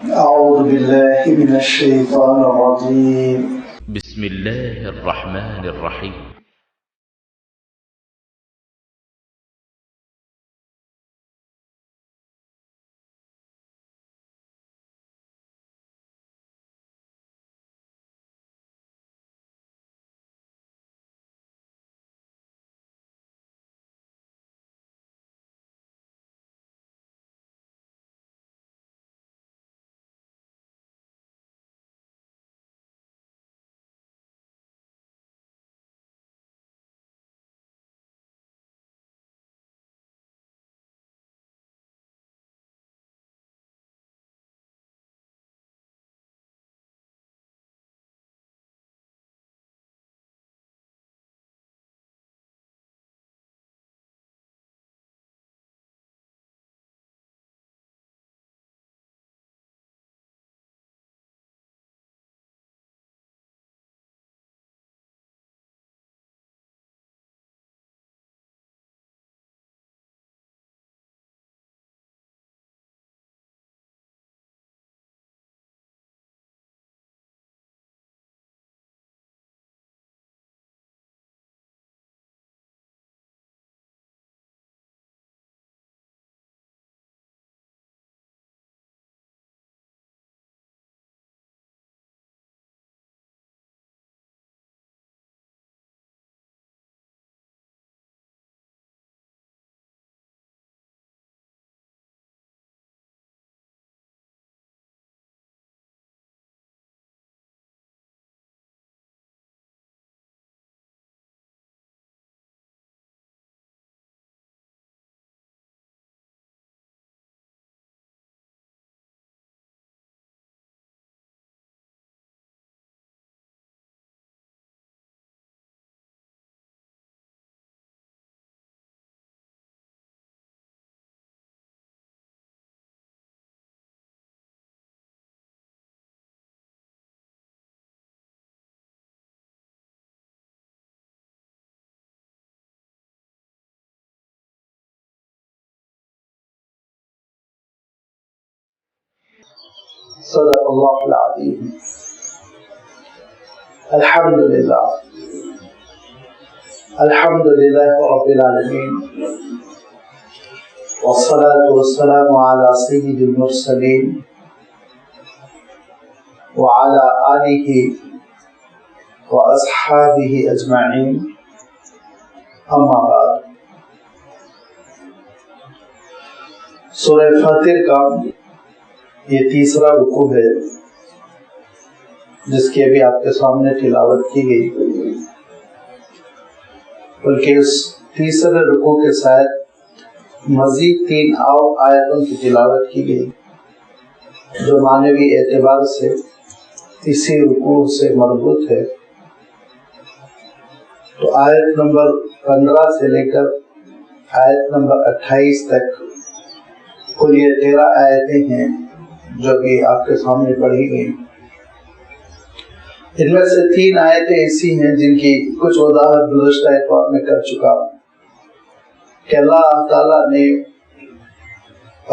أعوذ بالله من الشيطان الرجيم. بسم الله الرحمن الرحيم. صدق الله العظيم. الحمد لله رب العالمين، والصلاة والسلام على سيد المرسلين وعلى آله وأصحابه أجمعين، أما بعد. سورہ فاتر کا یہ تیسرا رکوع ہے جس کی ابھی آپ کے سامنے تلاوت کی گئی، بلکہ اس تیسرے رکوع کے ساتھ مزید 3 آیتوں کی تلاوت کی گئی جو معنوی اعتبار سے اسی رکوع سے مربوط ہے. تو آیت نمبر 15 سے لے کر آیت نمبر 28 تک کل یہ 13 آیتیں ہیں جو بھی آپ کے سامنے پڑھی گئی. ان میں سے 3 آیتیں ایسی ہیں جن کی کچھ وضاحت گزشتہ اتوار میں کر چکا کہ اللہ تعالیٰ نے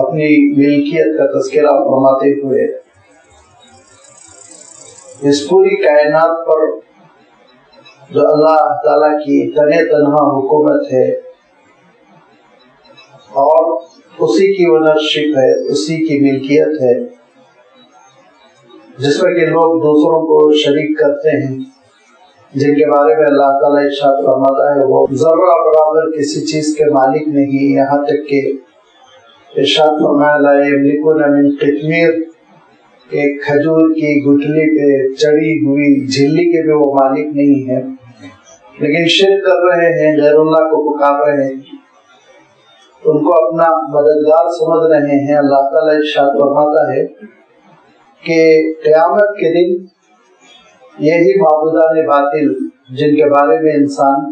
اپنی ملکیت کا تذکرہ فرماتے ہوئے اس پوری کائنات پر جو اللہ تعالیٰ کی تنہا حکومت ہے اور اسی کی اونرشپ ہے، اسی کی ملکیت ہے، جس میں کہ لوگ دوسروں کو شریک کرتے ہیں، جن کے بارے میں اللہ تعالیٰ ارشاد فرماتا ہے وہ ذرہ برابر کسی چیز کے مالک نہیں، یہاں تک کہ ارشاد فرمایا لا یملکون من قطمیر، ایک کھجور کی گٹھلی پہ چڑھی ہوئی جھلی کے بھی وہ مالک نہیں ہے، لیکن شرک کر رہے ہیں، غیر اللہ کو پکار رہے ہیں، ان کو اپنا مددگار سمجھ رہے ہیں. اللہ تعالیٰ ارشاد فرماتا ہے کہ قیامت کے دن یہی معبودان باطل جن کے بارے میں انسان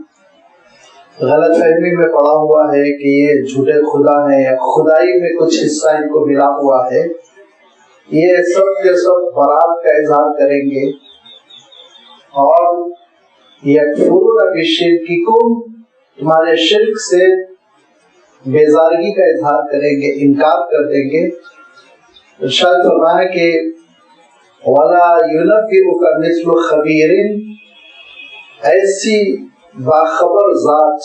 غلط فہمی میں پڑا ہوا ہے کہ یہ جھوٹے خدا ہیں یا خدائی میں کچھ حصہ ان کو ملا ہوا ہے، یہ سب کے سب برات کا اظہار کریں گے اور یکفرون بشرککم، تمہارے شرک سے بیزارگی کا اظہار کریں گے، انکار کر دیں گے، ارشاد فرمایا کہ وَلَا يُنَبِّئُكَ مِثْلُ خَبِيرٍ، ایسی باخبر ذات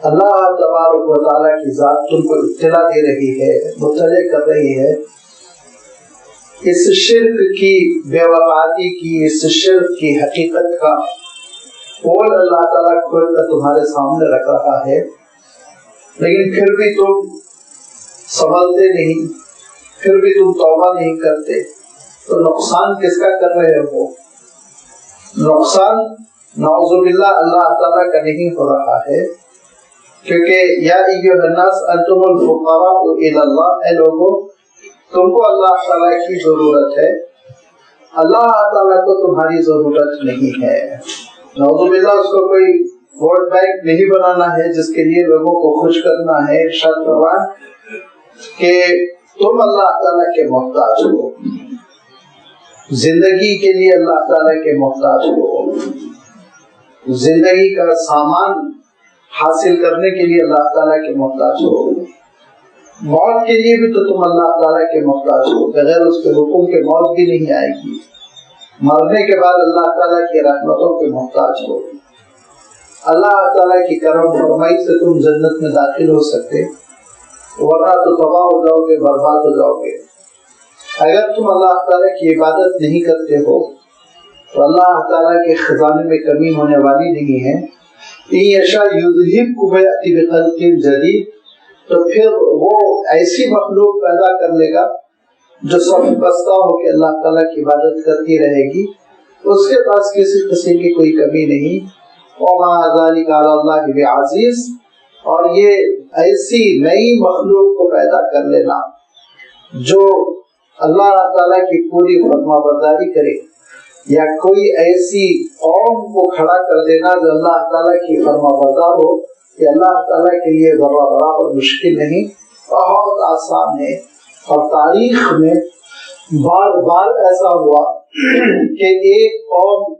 اللہ تبارک و تعالیٰ کی ذات تم کو اطلاع دے رہی ہے، مطلع کر رہی ہے اس شرک کی بے وقعتی کی، اس شرک کی حقیقت کا قول اللہ تعالیٰ کھول کر تمہارے سامنے رکھ رہا ہے، لیکن پھر بھی تم سنبھلتے نہیں، پھر بھی تم توبہ نہیں کرتے، تو نقصان کس کا کر رہے ہو؟ نقصان نعوذ باللہ اللہ تعالیٰ کا نہیں ہو رہا ہے، کیونکہ یا ایھا الناس انتم الفقراء الاللہ، اے لوگو تم کو اللہ تعالیٰ کی ضرورت ہے، اللہ تعالیٰ کو تمہاری ضرورت نہیں ہے۔ نعوذ باللہ اس کو کوئی ووٹ بینک نہیں بنانا ہے جس کے لیے لوگوں کو خوش کرنا ہے۔ ارشاد فرمایا کہ تم اللہ تعالیٰ کے محتاج ہو، زندگی کے لیے اللہ تعالیٰ کے محتاج ہو، زندگی کا سامان حاصل کرنے کے لیے اللہ تعالیٰ کے محتاج ہو، موت کے لیے بھی تو تم اللہ تعالیٰ کے محتاج ہو، بغیر اس کے حکم کے موت بھی نہیں آئے گی، مرنے کے بعد اللہ تعالیٰ کی رحمتوں کے محتاج ہو، اللہ تعالیٰ کی کرم فرمائی سے تم جنت میں داخل ہو سکتے، ورنہ تو تباہ ہو جاؤ گے، برباد ہو جاؤ گے۔ اگر تم اللہ تعالیٰ کی عبادت نہیں کرتے ہو تو اللہ تعالیٰ کے خزانے میں کمی ہونے والی نہیں ہے۔ یشاء یذہبکم یاتی بکhalqin جدید، تو پھر وہ ایسی مخلوق پیدا کر لے گا جو سب بستہ ہو کے اللہ تعالیٰ کی عبادت کرتی رہے گی، اس کے پاس کسی قسم کی کوئی کمی نہیں۔ وما ذلک علی اللہ بعزیز، اور یہ ایسی نئی مخلوق کو پیدا کر لینا جو اللہ تعالیٰ کی پوری فرما برداری کرے، یا کوئی ایسی قوم کو کھڑا کر دینا جو اللہ تعالیٰ کی فرما بردار ہو، یہ اللہ تعالیٰ کے لیے ذرہ برابر مشکل نہیں، بہت آسان ہے۔ اور تاریخ میں بار بار ایسا ہوا کہ ایک قوم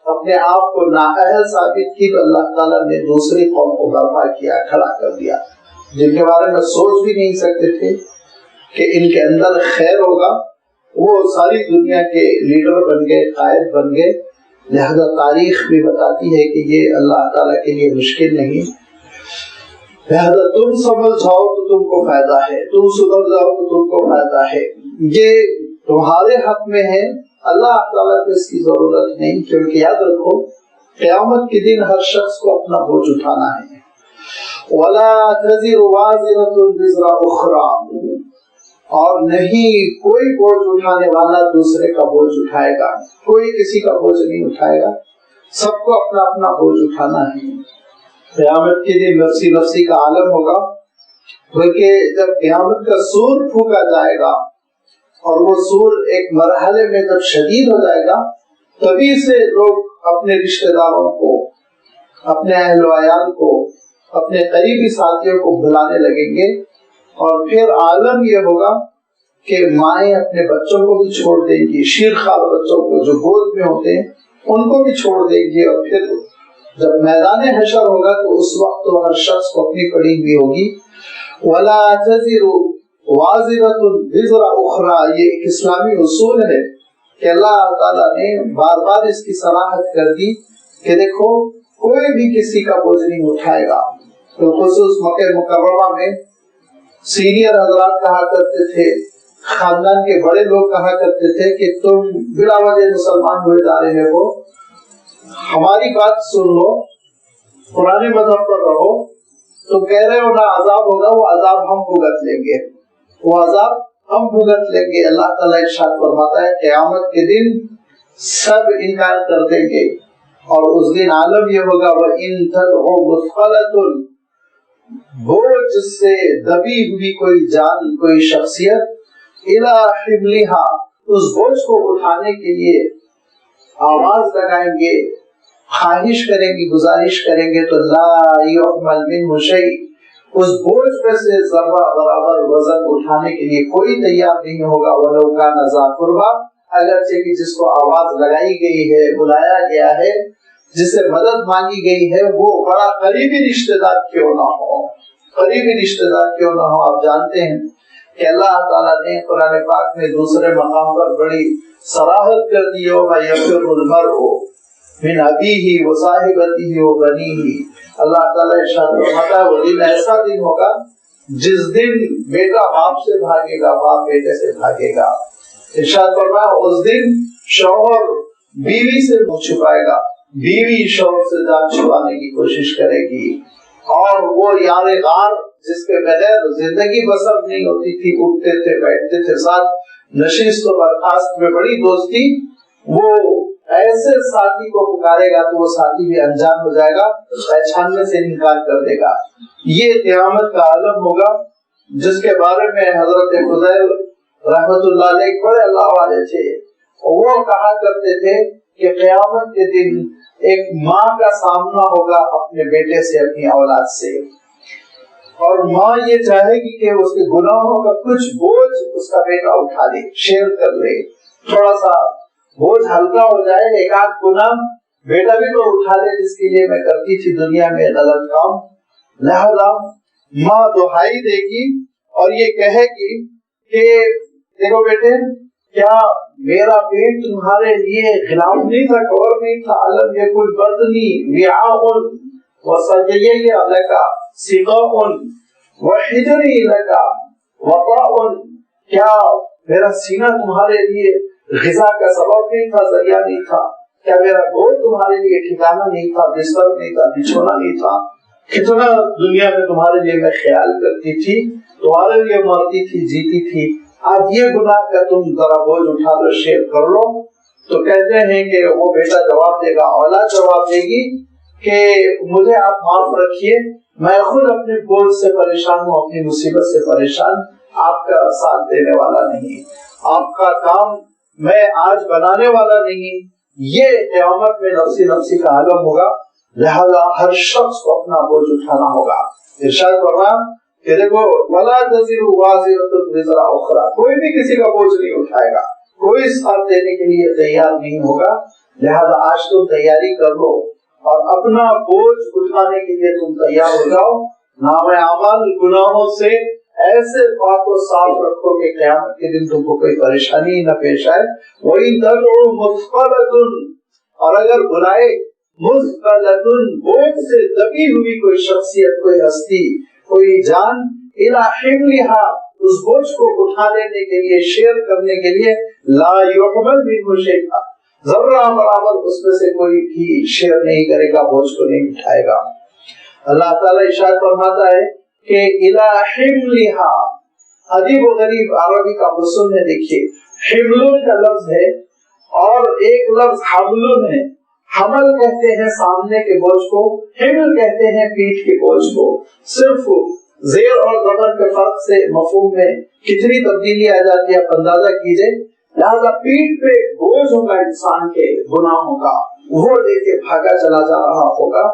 اپنے آپ کو نااہل ثابت کی تو اللہ تعالیٰ نے دوسری قوم کو برپا کیا، کھڑا کر دیا، جن کے بارے میں سوچ بھی نہیں سکتے تھے کہ ان کے اندر خیر ہوگا، وہ ساری دنیا کے لیڈر بن گئے، قائد بن گئے۔ لہذا تاریخ بھی بتاتی ہے کہ یہ اللہ تعالیٰ کے لیے مشکل نہیں، لہذا تم سمجھ جاؤ تو تم کو فائدہ ہے، تم سدھر جاؤ تو تم کو فائدہ ہے، یہ تمہارے حق میں ہے، اللہ تعالیٰ کو اس کی ضرورت نہیں، کیونکہ یاد رکھو قیامت کے دن ہر شخص کو اپنا بوجھ اٹھانا ہے۔ وَلَا تَزِرُ وَازِرَةٌ وِزْرَ أُخْرَىٰ، اور نہیں کوئی بوجھ اٹھانے والا دوسرے کا بوجھ اٹھائے گا، کوئی کسی کا بوجھ نہیں اٹھائے گا، سب کو اپنا اپنا بوجھ اٹھانا ہے۔ قیامت کے دن نفسی نفسی کا عالم ہوگا، بلکہ جب قیامت کا سور پھونکا جائے گا اور وہ سور ایک مرحلے میں جب شدید ہو جائے گا، تبھی سے لوگ اپنے رشتہ داروں کو، اپنے اہل و عیال کو، اپنے قریبی ساتھیوں کو بلانے لگیں گے، اور پھر عالم یہ ہوگا کہ مائیں اپنے بچوں کو بھی چھوڑ دیں گی، شیرخوار بچوں کو جو گود میں ہوتے ہیں ان کو بھی چھوڑ دیں گے، اور پھر جب میدان حشر ہوگا تو اس وقت تو ہر شخص کو اپنی پڑی ہوئی ہوگی۔ وَلَا تَزِرُ وَازِرَةٌ وِزْرَ أُخْرَىٰ، یہ ایک اسلامی اصول ہے کہ اللہ تعالیٰ نے بار بار اس کی صراحت کر دی کہ دیکھو کوئی بھی کسی کا بوجھ نہیں اٹھائے گا۔ بالخصوص مکہ مکرمہ میں سینئر حضرات کہا کرتے تھے، خاندان کے بڑے لوگ کہا کرتے تھے کہ تم بلا وجہ مسلمان ہوئے جا رہے ہو، ہماری بات سن لو، پرانے مذہب پر رہو، تم کہہ رہے ہو نہ عذاب ہوگا، وہ عذاب ہم بھگت لیں گے، وہ عذاب ہم بھگت لیں گے۔ اللہ تعالیٰ ارشاد فرماتا ہے قیامت کے دن سب انکار کر دیں گے، اور اس دن عالم یہ ہوگا وَإِن تَدْعُ مُثْقَلَةٌ، بوجھ سے دبی ہوئی کوئی جان، کوئی شخصیت، إِلَىٰ حِمْلِهَا، اس بوجھ کو اٹھانے کے لیے آواز لگائیں گے، خواہش کریں گے، گزارش کریں گے، تو لا يحمل منه شيء، اس بوجھ میں سے ذرہ برابر وزن اٹھانے کے لیے کوئی تیار نہیں ہوگا۔ وَلَوْ كَانَ ذَا قُرْبَىٰ، اگرچہ کہ جس کو آواز لگائی گئی ہے، بلایا گیا ہے، جس سے مدد مانگی گئی ہے، وہ بڑا قریبی رشتہ دار کیوں نہ ہو، قریبی رشتہ دار کیوں نہ ہو۔ آپ جانتے ہیں کہ اللہ تعالیٰ نے قرآن پاک میں دوسرے مقام پر بڑی صراحت کر دی ہو یفر المرء من ابیہ وصاحبتہ وبنیہ. اللہ تعالیٰ ارشاد فرماتا ہے وہ دن ایسا دن ہوگا جس دن بیٹا باپ سے بھاگے گا، باپ بیٹے سے بھاگے گا. ارشاد فرمایا اس دن شوہر بیوی سے منہ چھپائے گا، بیوی شوہر سے جان چھپانے کی کوشش کرے گی، اور وہ یار غار جس کے بغیر زندگی بسر نہیں ہوتی تھی، اٹھتے تھے بیٹھتے تھے ساتھ، نشست و برخاست میں بڑی دوستی، وہ ایسے ساتھی کو پکارے گا تو وہ ساتھی بھی انجان ہو جائے گا، پہچاننے سے انکار کر دے گا. یہ قیامت کا عالم ہوگا جس کے بارے میں حضرت فضیل رحمت اللہ علیہ بڑے اللہ والے تھے. وہ کہا کرتے تھے کہ قیامت کے دن ایک ماں کا سامنا ہوگا اپنے بیٹے سے، اپنی اولاد سے، اور ماں یہ چاہے گی کہ اس کے گناہوں کا کچھ بوجھ اس کا بیٹا اٹھا لے، شیئر کر لے، تھوڑا سا بوجھ ہلکا ہو جائے، ایک آدھ گناہ بیٹا بھی تو اٹھا لے جس کے لیے میں کرتی تھی دنیا میں غلط کام. لہذا ماں دہائی دے گی اور یہ کہے گی کہ دیکھو بیٹے، کیا میرا پیٹ تمہارے لیے غلاف نہیں تھا، کور نہیں تھا؟ علم یکن بطنی وعاء وصدیی لک سقاء وحجری لک وطاء. کیا میرا سینہ تمہارے لیے غذا کا سبب نہیں تھا، ذریعہ نہیں تھا؟ کیا میرا گود تمہارے لیے ٹھکانہ نہیں تھا، بستر نہیں تھا، بچھونا نہیں تھا؟ کتنا دنیا میں تمہارے لیے میں خیال کرتی تھی، تمہارے لیے مرتی تھی، جیتی تھی. آج یہ گناہ کا تم ذرا بوجھ اٹھا لو، شیئر کر لو. تو کہتے ہیں کہ وہ بیٹا جواب دے گا، اولاد جواب دے گی کہ مجھے آپ معاف رکھیے، میں خود اپنے بوجھ سے پریشان ہوں، اپنی مصیبت سے پریشان، آپ کا ساتھ دینے والا نہیں، آپ کا کام میں آج بنانے والا نہیں. یہ قیامت میں نفسی نفسی کا عالم ہوگا، لہذا ہر شخص کو اپنا بوجھ اٹھانا ہوگا. ارشاد فرمایا کہ دیکھو وَلَا تَزِرُ وَازِرَةٌ وِزْرَ أُخْرَى، کوئی بھی کسی کا بوجھ نہیں اٹھائے گا، کوئی ساتھ دینے کے لیے تیار نہیں ہوگا. لہذا آج تم تیاری کر لو اور اپنا بوجھ اٹھانے کے لیے تم تیار ہو جاؤ. نام اعمال گناہوں سے ایسے پاک و صاف رکھو کہ قیامت کے دن تم کو کوئی پریشانی نہ پیش آئے. وَإِن تَدْعُوا مُثْقَلَةٌ، اور اگر بلائے مُثْقَلَةٌ بوجھ سے دبی ہوئی کوئی شخصیت، کوئی ہستی، کوئی جان، إِلَى حِمْلِهَا اس بوجھ کو اٹھا لینے کے لیے، شیئر کرنے کے لیے، لَا يُحْمَلْ مِنْهُ شَيْئًا ذرہ برابر اس میں سے کوئی بھی شیئر نہیں کرے گا، بوجھ کو نہیں اٹھائے گا. اللہ تعالیٰ ارشاد فرماتا ہے کہ إِلَى حِمْلِهَا، عجیب و غریب عربی کا حسن ہے. دیکھیے حملن کا لفظ ہے اور ایک لفظ حملن ہے. حمل کہتے ہیں سامنے کے بوجھ کو، حمل کہتے ہیں پیٹھ کے بوجھ کو. صرف زیر اور زبر کے فرق سے مفہوم میں کتنی تبدیلی آ جاتی ہے آپ اندازہ کیجئے. لہذا پیٹھ پہ بوجھ ہوگا انسان کے گناہوں کا، وہ لے کے بھاگا چلا جا رہا ہوگا.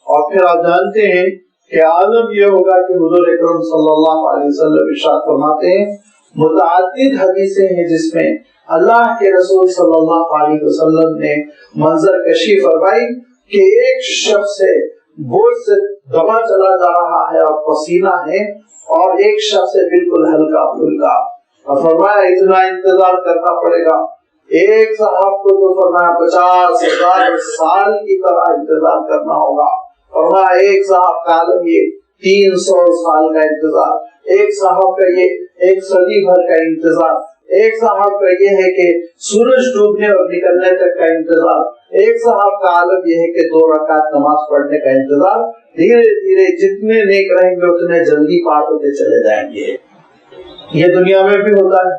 اور پھر آپ جانتے ہیں کہ عالم یہ ہوگا کہ حضور اکرم صلی اللہ علیہ وسلم ارشاد فرماتے ہیں، متعدد حدیثیں ہیں جس میں اللہ کے رسول صلی اللہ علیہ وسلم نے منظر کشی فرمائی کہ ایک شخص سے بوجھ سے دبا چلا جا رہا ہے اور پسینہ ہے، اور ایک شخص سے بالکل ہلکا پھلکا. اور فرمایا اتنا انتظار کرنا پڑے گا. ایک صاحب کو تو فرمایا 50,000 سال کی طرح انتظار کرنا ہوگا. فرمایا ایک صاحب کا عالم یہ 300 سال کا انتظار، ایک صاحب کا یہ 1 صدی بھر کا انتظار، ایک صاحب کا یہ ہے کہ سورج ڈوبنے اور نکلنے تک کا انتظار، ایک صاحب کا عالم یہ ہے کہ 2 رکعت نماز پڑھنے کا انتظار. دھیرے دھیرے جتنے نیک رہیں گے اتنے جلدی پار ہوتے چلے جائیں گے. یہ دنیا میں بھی ہوتا ہے.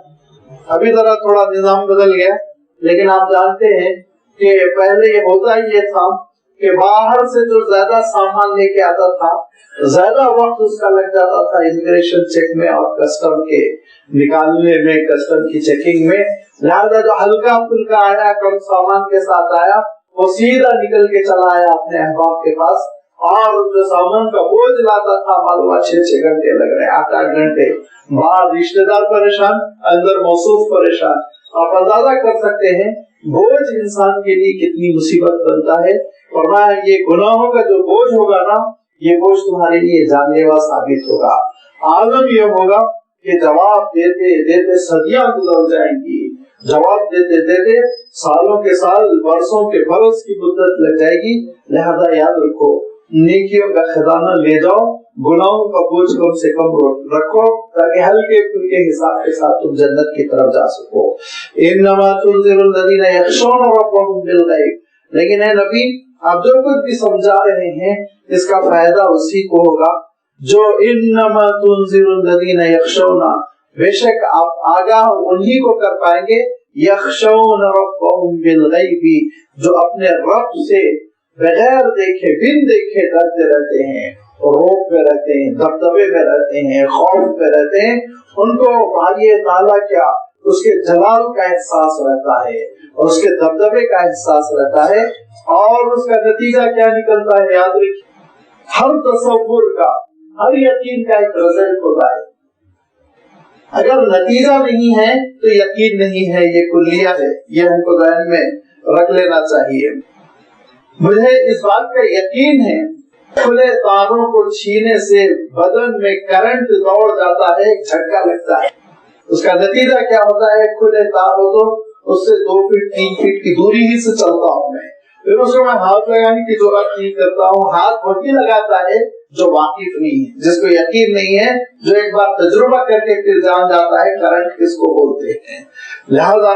ابھی ذرا تھوڑا نظام بدل گیا، لیکن آپ جانتے ہیں کہ پہلے یہ ہوتا ہی یہ تھا کہ باہر سے جو زیادہ سامان لے کے آتا تھا زیادہ وقت اس کا لگ جاتا تھا امیگریشن چیک میں اور کسٹم کے نکالنے میں، کسٹم کی چیکنگ میں. لہذا جو ہلکا پھلکا آیا، کم سامان کے ساتھ آیا، وہ سیدھا نکل کے چلا آیا اپنے احباب کے پاس. اور جو سامان کا بوجھ لاتا تھا معلوم 6 گھنٹے لگ رہے، 8 گھنٹے. باہر رشتے دار پریشان، اندر موصوف پریشان. آپ اندازہ کر سکتے ہیں بوجھ انسان کے لیے کتنی مصیبت بنتا ہے. فرمایا یہ گناہوں کا جو بوجھ ہوگا نا، یہ بوجھ تمہارے لیے جان لیوا ثابت ہوگا. عالم یہ ہوگا کہ جواب دیتے دیتے صدیاں گزر جائیں گی، جواب دیتے دیتے سالوں کے سال، برسوں کے برس کی مدت لگ جائے گی. لہذا یاد رکھو، نیکیوں کا خزانہ لے جاؤ، گناہوں کا بوجھ کم سے کم رکھو، تاکہ ہلکے پھلکے حساب کے ساتھ تم جنت کی طرف جا سکو. انما تنذر الذین یخشون ربهم بالغیب. لیکن اے نبی، آپ جو کچھ بھی سمجھا رہے ہیں اس کا فائدہ اسی کو ہوگا جو انما تنذر الذین یخشون، بے شک آپ آگاہ انہی کو کر پائیں گے یخشون ربهم بالغیب، جو اپنے رب سے بغیر دیکھے، بن دیکھے ڈرتے رہتے ہیں، روب میں رہتے ہیں، دبدبے میں رہتے ہیں، خوف میں رہتے ہیں. ان کو باری تعالیٰ کیا اس کے جلال کا احساس رہتا ہے اور اس کے دبدبے کا احساس رہتا ہے. اور اس کا نتیجہ کیا نکلتا ہے؟ یاد رکھیے، ہر تصور کا، ہر یقین کا ایک رزلٹ ہوتا ہے. اگر نتیجہ نہیں ہے تو یقین نہیں ہے، یہ کلیہ ہے، یہ ہم کو ذہن میں رکھ لینا چاہیے. مجھے اس بات کا یقین ہے، کھلے تاروں کو چھینے سے بدن میں کرنٹ دوڑ جاتا ہے، ایک جھٹکا لگتا ہے. اس کا نتیجہ کیا ہوتا ہے؟ کھلے تار ہو تو اس سے 2 فٹ 3 فٹ کی دوری ہی سے چلتا ہوں میں، پھر اس کو میں ہاتھ لگانے کی ضرورت نہیں کرتا ہوں. ہاتھ وہی لگاتا ہے جو واقف نہیں ہے، جس کو یقین نہیں ہے، جو ایک بار تجربہ کر کے پھر جان جاتا ہے کرنٹ کس کو بولتے ہیں. لہذا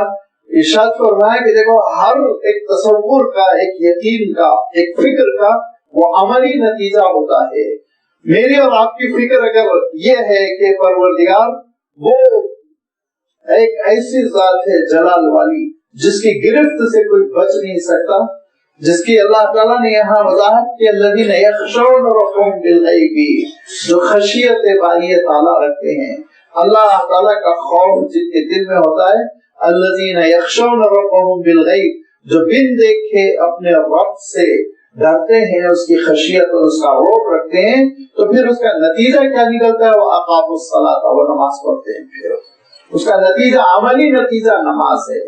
ارشاد فرمایا کہ دیکھو، ہر ایک تصور کا، ایک یقین کا، ایک فکر کا وہ عملی نتیجہ ہوتا ہے. میری اور آپ کی فکر اگر یہ ہے کہ پروردگار وہ ایک ایسی ذات ہے جلال والی جس کی گرفت سے کوئی بچ نہیں سکتا، جس کی اللہ تعالیٰ نے یہاں وضاحت کی الذین یخشون ربهم بالغیب، جو خشیت باری تعالیٰ رکھتے ہیں. اللہ تعالیٰ کا خوف جن کے دل میں ہوتا ہے، الذین یخشون ربهم بالغیب، جو بن دیکھے اپنے رب سے ڈرتے ہیں، اس کی خشیت اور اس کا روب رکھتے ہیں. تو پھر اس کا نتیجہ کیا نکلتا ہے؟ وہ اقاموا الصلاۃ، وہ نماز پڑھتے ہیں. پھر اس کا نتیجہ، عملی نتیجہ نماز ہے.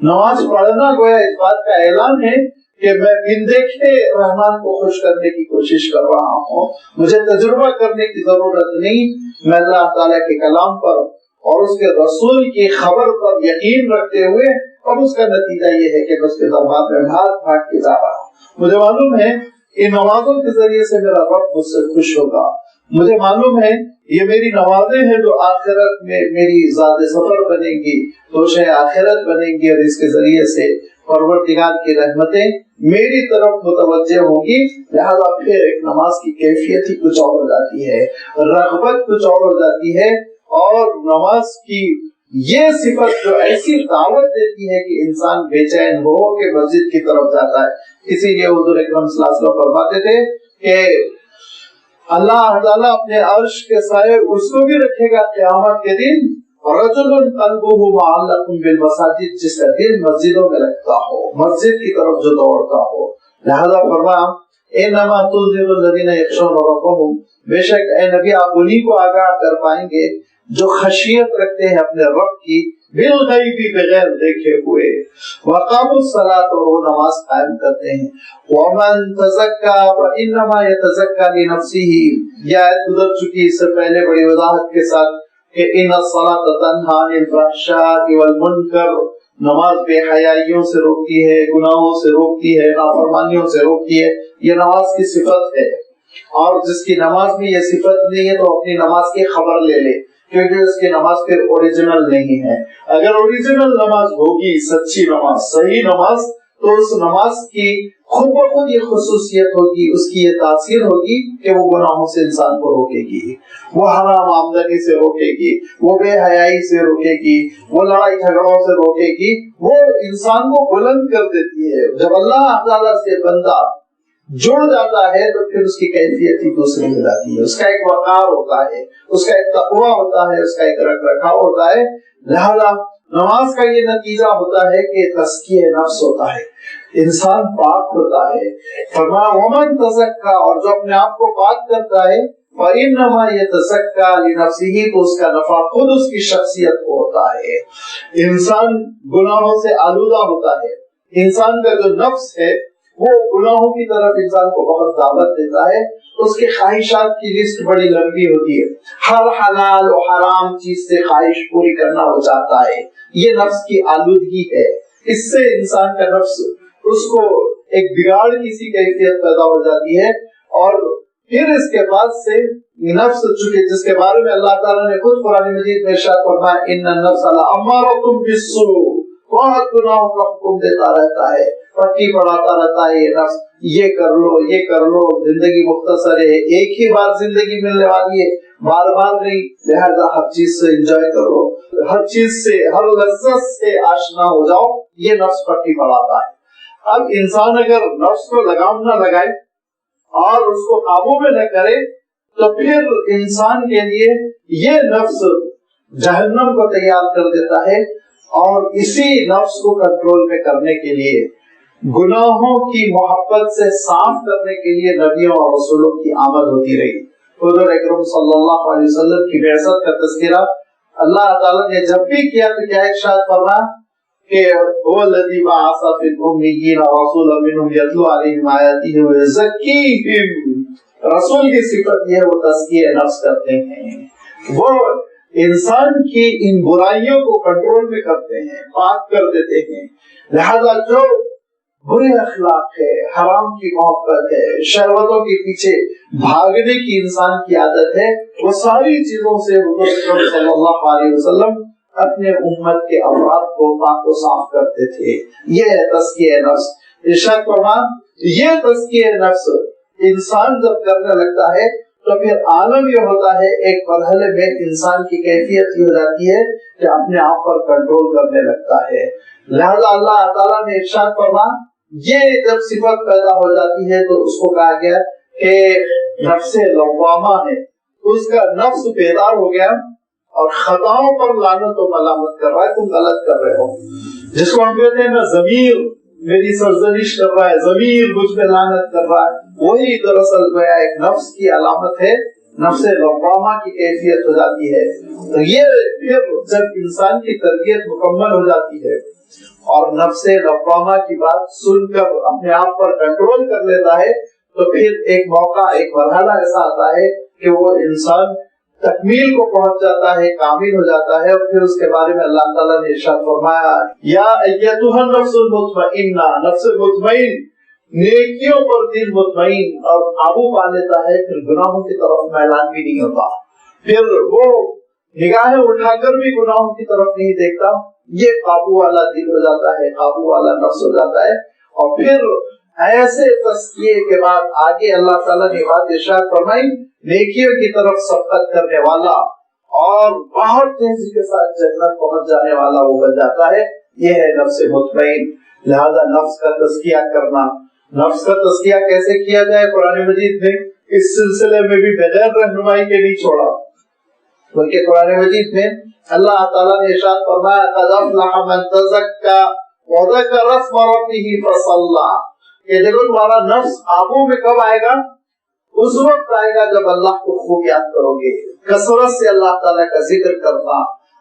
نماز پڑھنا گویا اس بات کا اعلان ہے کہ میں بن دیکھے رحمان کو خوش کرنے کی کوشش کر رہا ہوں، مجھے تجربہ کرنے کی ضرورت نہیں. میں اللہ تعالیٰ کے کلام پر اور اس کے رسول کی خبر پر یقین رکھتے ہوئے، اور اس کا نتیجہ یہ ہے کہ میں اس کے دربار میں بھاگ بھاگ کے جا رہا ہوں. مجھے معلوم ہے ان نمازوں کے ذریعے سے میرا رب مجھ سے خوش ہوگا. مجھے معلوم ہے یہ میری نمازیں ہیں جو آخرت میں میری ذات سفر بنے گی، توشہ آخرت بنے گی، اور اس کے ذریعے سے پروردگار کی رحمتیں میری طرف متوجہ ہوں گی. لہذا پھر ایک نماز کی کیفیت ہی کچھ اور ہو جاتی ہے، رغبت کچھ اور ہو جاتی ہے. اور نماز کی یہ صفت جو ایسی دعوت دیتی ہے کہ انسان بے چین ہو کہ مسجد کی طرف جاتا ہے. اسی لیے حضور اکرم صلی اللہ علیہ وسلم فرماتے تھے کہ اللہ تعالیٰ اپنے عرش کے سائے اس کو بھی رکھے گا قیامت کے دن، رجل قلبہ معلق بالمساجد، جس کا دل مسجدوں میں لگتا ہو، مسجد کی طرف جو دوڑتا ہو. لہذا فرمایا انما تنذر الذین یخشون ربهم، بے شک اے نبی آپ انہی کو آگاہ کر پائیں گے جو خشیت رکھتے ہیں اپنے رب کی، بالغیب، بغیر دیکھے ہوئے، وقاموا الصلاۃ، اور وہ نماز قائم کرتے ہیں. ومن تزکا فانما یتزکا لنفسہ، یہ آیت گزر چکی اس سے پہلے بڑی وضاحت کے ساتھ کہ ان الصلاۃ تنہی عن الفحشاء والمنکر، نماز بے حیائیوں سے روکتی ہے، گناہوں سے روکتی ہے، نافرمانیوں سے روکتی ہے. یہ نماز کی صفت ہے، اور جس کی نماز میں یہ صفت نہیں ہے تو اپنی نماز کی خبر لے لے، کیونکہ اس کی نماز پھر اوریجنل نہیں ہے. اگر اوریجنل نماز ہوگی، سچی نماز، صحیح نماز، تو اس نماز کی خود بخود یہ خصوصیت ہوگی، اس کی یہ تاثیر ہوگی کہ وہ گناہوں سے انسان کو روکے گی، وہ حرام آمدنی سے روکے گی، وہ بے حیائی سے روکے گی، وہ لڑائی جھگڑوں سے روکے گی، وہ انسان کو بلند کر دیتی ہے. جب اللہ تعالیٰ سے بندہ جڑ جاتا ہے تو پھر اس کی کیفیت ہی دوسری ہو جاتی ہے. اس کا ایک وقار ہوتا ہے، اس کا ایک تقویٰ ہوتا ہے، اس کا ایک رکھ رکھاؤ ہوتا ہے. لہذا نماز کا یہ نتیجہ ہوتا ہے کہ تزکیہ نفس ہوتا ہے، انسان پاک ہوتا ہے. فرمایا ومن تزکا، اور جو اپنے آپ کو پاک کرتا ہے، فإنما يتزکا لنفسہ، تو اس کا نفع خود اس کی شخصیت کو ہوتا ہے. انسان گناہوں سے آلودہ ہوتا ہے. انسان کا جو نفس ہے وہ گناہوں کی طرف انسان کو بہت دعوت دیتا ہے. اس کے خواہشات کی لسٹ بڑی لمبی ہوتی ہے. ہر حلال و حرام چیز سے خواہش پوری کرنا وہ چاہتا ہے. یہ نفس کی آلودگی ہے. اس سے انسان کا نفس اس کو ایک بگاڑ کی سی کیفیت پیدا ہو جاتی ہے. اور پھر اس کے بعد سے نفس چکے جس کے بارے میں اللہ تعالیٰ نے خود قرآن مجید میں ارشاد فرمایا ان النفس لامارۃ بالسوء، بہت گناہوں کا حکم دیتا رہتا ہے، پٹی پڑھاتا رہتا ہے یہ نفس، یہ کر لو یہ کر لو، زندگی مختصر ہے، ایک ہی بار زندگی ملنے والی ہے، بار بار نہیں، لہذا ہر چیز سے انجوائے کرو، ہر چیز سے ہر لذت سے آشنا ہو جاؤ، یہ نفس پٹی پڑھاتا ہے. اب انسان اگر نفس کو لگام نہ لگائے اور اس کو قابو میں نہ کرے تو پھر انسان کے لیے یہ نفس جہنم کو تیار کر دیتا ہے. اور اسی نفس کو کنٹرول میں کرنے کے لیے گناہوں کی محبت سے صاف کرنے کے لیے نبیوں اور رسولوں کی آمد ہوتی رہی. حضور اکرم صلی اللہ علیہ وسلم کی بعثت کا تذکرہ اللہ تعالیٰ نے جب بھی کیا تو کیا ارشاد فرمایا کہ هو الذی بعث فی الامیین رسولا منهم یتلو علیہم آیاتہ ویزکیہم. رسول کی صفت یہ ہے وہ تزکیہ نفس کرتے ہیں، وہ انسان کی ان برائیوں کو کنٹرول میں کرتے ہیں، پاک کر دیتے ہیں. لہذا جو برے اخلاق ہے، حرام کی محبت ہے، شہوتوں کے پیچھے بھاگنے کی انسان کی عادت ہے، وہ ساری چیزوں سے حضور صلی اللہ علیہ وسلم اپنے امت کے افراد کو پاک و صاف کرتے تھے. یہ ہے تزکیہ نفس. ارشاد فرمان یہ تزکیہ نفس انسان جب کرنے لگتا ہے تو پھر عالم یہ ہوتا ہے، ایک مرحلے میں انسان کی کیفیت یہ ہو جاتی ہے کہ اپنے آپ پر کنٹرول کرنے لگتا ہے. لہذا اللہ تعالیٰ نے ارشاد فرمایا یہ جب صفت پیدا ہو جاتی ہے تو اس کو کہا گیا کہ نفس لوامہ ہے. اس کا نفس بیدار ہو گیا اور خطاؤں پر لعنت و ملامت کر رہا ہے، تم غلط کر رہے ہو. جس کو ہم کہتے ہیں نا ضمیر میری سرزنش کر رہا ہے، ضمیر مجھ پہ لعنت کر رہا ہے، وہی دراصل گویا ایک نفس کی علامت ہے، نفس لوامہ کی کیفیت ہو جاتی ہے. تو یہ پھر جب انسان کی تربیت مکمل ہو جاتی ہے اور نفس لوامہ کی بات سن کر اپنے آپ پر کنٹرول کر لیتا ہے تو پھر ایک موقع، ایک مرحلہ ایسا آتا ہے کہ وہ انسان تکمیل کو پہنچ جاتا ہے، کامل ہو جاتا ہے. اور پھر اس کے بارے میں اللہ تعالیٰ نے ارشاد فرمایا یا ایتھا النفس المطمئنہ، نفس مطمئن نیکیوں پر دل مطمئن اور قابو پا لیتا ہے، پھر گناہوں کی طرف میلان بھی نہیں ہوتا، پھر وہ نگاہیں اٹھا کر بھی گناہوں کی طرف نہیں دیکھتا. یہ قابو والا دل ہو جاتا ہے، قابو والا نفس ہو جاتا ہے. اور پھر ایسے تزکیے کے بعد آگے اللہ تعالیٰ نے بات ارشاد فرمائی نیکیوں کی طرف سبقت کرنے والا اور بہت تیزی کے ساتھ جنت پہنچ جانے والا وہ بن جاتا ہے. یہ ہے نفس مطمئن. لہذا نفس کا تزکیہ کرنا، نفس کا تزکیہ کیسے کیا جائے قرآن مجید نے اس سلسلے میں بھی بغیر رہنمائی کے نہیں چھوڑا، بلکہ قرآن مجید میں اللہ تعالیٰ نے ارشاد فرمایا قد افلح من تزکا وذکر اسم ربہ فصلی. کہ دیکھو تمہارا نفس قابو میں کب آئے گا؟ اس وقت آئے گا جب اللہ کو خوب یاد کرو گے، کثرت سے اللہ تعالیٰ کا ذکر کرنا.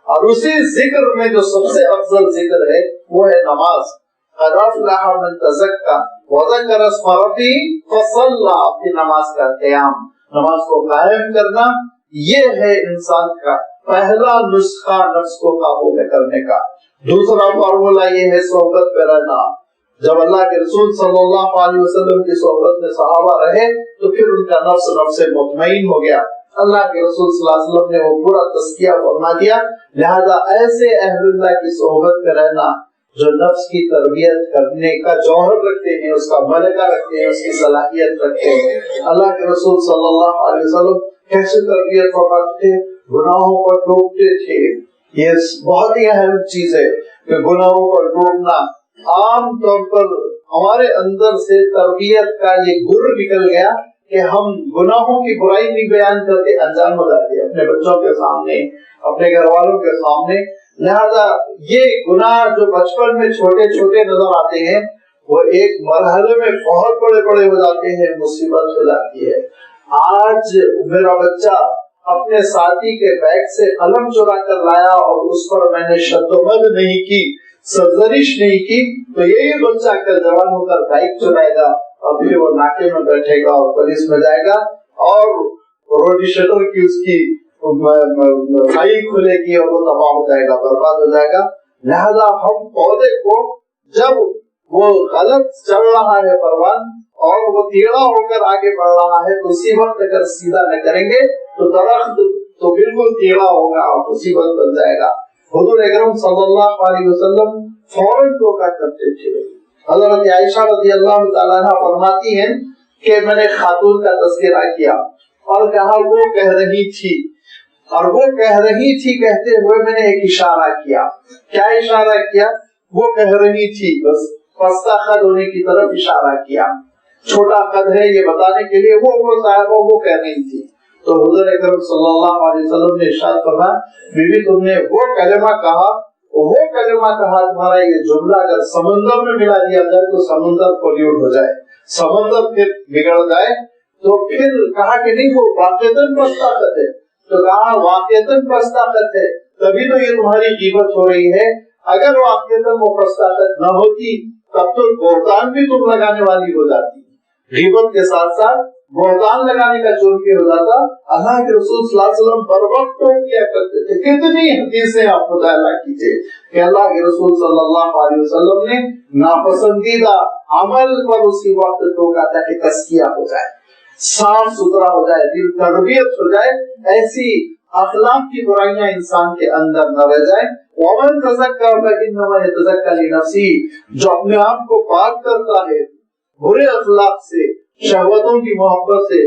اور اسی ذکر میں جو سب سے افضل ذکر ہے وہ ہے نماز. قد افلح من تزکا وذکر اسم ربہ فصلی. اپنی نماز کا قیام، نماز کو قائم کرنا، یہ ہے انسان کا پہلا نسخہ نفس کو قابو میں کرنے کا. دوسرا فارمولا یہ ہے صحبت پہ رہنا. جب اللہ کے رسول صلی اللہ علیہ وسلم کی صحبت میں صحابہ رہے تو پھر ان کا نفس نفس مطمئن ہو گیا. اللہ کے رسول صلی اللہ علیہ وسلم نے وہ پورا تزکیہ فرما دیا. لہذا ایسے اہل اللہ کی صحبت میں رہنا جو نفس کی تربیت کرنے کا جوہر رکھتے ہیں، اس کا ملکہ رکھتے ہیں، اس کی صلاحیت رکھتے ہیں. اللہ کے رسول صلی اللہ علیہ وسلم کیسے تربیت فرماتے تھے؟ گناہوں پر ٹوکتے تھے. یہ بہت ہی اہم چیز ہے کہ گناہوں پر ٹوکنا. عام طور پر ہمارے اندر سے تربیت کا یہ گر نکل گیا کہ ہم گناہوں کی برائی نہیں بیان کرتے، انجان ہو جاتے ہیں اپنے بچوں کے سامنے، اپنے گھر والوں کے سامنے. لہذا یہ گناہ جو بچپن میں چھوٹے چھوٹے نظر آتے ہیں وہ ایک مرحلے میں بہت بڑے بڑے ہو جاتے ہیں، مصیبت ہو جاتی ہے. آج میرا بچہ اپنے ساتھی کے بیگ سے قلم چرا کر لایا اور اس پر میں نے شد و مد نہیں کی، سرزنش نہیں کی، تو یہی بچہ کل جوان ہو کر بائک چلائے گا اور پھر وہ ناکے میں بیٹھے گا اور پولیس میں جائے گا اور روڈی شٹر کی اس کی فائل کھلے گی اور وہ تباہ ہو جائے گا، برباد ہو جائے گا۔ لہذا ہم پودے کو جب وہ غلط چل رہا ہے پروان اور وہ ٹیڑھا ہو کر آگے بڑھ رہا ہے تو اسی وقت اگر سیدھا نہ کریں گے تو درخت تو بالکل ٹیڑھا ہوگا اور مصیبت بن جائے گا۔ حضور اکرم صلی اللہ علیہ وسلم فوراً ٹوکا کرتے تھے۔ حضرت عائشہ رضی اللہ تعالیٰ عنہ فرماتی ہیں کہ میں نے خاتون کا تذکرہ کیا اور کہا وہ کہہ رہی تھی، اور وہ کہہ رہی تھی کہتے ہوئے میں نے ایک اشارہ کیا۔ کیا اشارہ کیا؟ وہ کہہ رہی تھی، بس پستہ قد ہونے کی طرف اشارہ کیا، چھوٹا قد ہے یہ بتانے کے لیے وہ صاحبہ وہ کہہ رہی تھی۔ تو حضور اکرم صلی اللہ علیہ وسلم نے ارشاد فرمایا بیوی تم نے وہ کلمہ کہا تمہارا یہ جملہ اگر سمندر میں ملا دیا جائے تو سمندر پولیوٹ ہو جائے، سمندر پھر بگڑ جائے۔ تو پھر کہا کہ نہیں وہ واقعتاً پستہ قد ہے، تو کہا واقعتاً پستہ قد ہے تبھی تو یہ تمہاری غیبت ہو رہی ہے، اگر واقعتاً وہ پستہ قد نہ ہوتی تب تو بہتان بھی تم لگانے والی ہو جاتی، غیبت کے ساتھ ساتھ بہتان لگانے کا جرم بھی ہو جاتا۔ اللہ کے رسول صلی اللہ علیہ وسلم بر وقت ٹوک کیا کرتے تھے۔ کتنی حدیثیں آپ مطالعہ کیجیے کہ اللہ کے رسول صلی اللہ علیہ وسلم نے ناپسندیدہ عمل پر اسی وقت ٹوکا تھا کہ تزکیہ ہو جائے، صاف ستھرا ہو جائے، دل تربیت ہو جائے، ایسی اخلاق کی برائیاں انسان کے اندر نہ رہ جائے۔ وَمَن تَزَكَّىٰ فَإِنَّمَا يَتَزَكَّىٰ لِنَفْسِهِ، جو اپنے آپ کو پاک کرتا ہے برے اخلاق سے، شہوتوں کی محبت سے،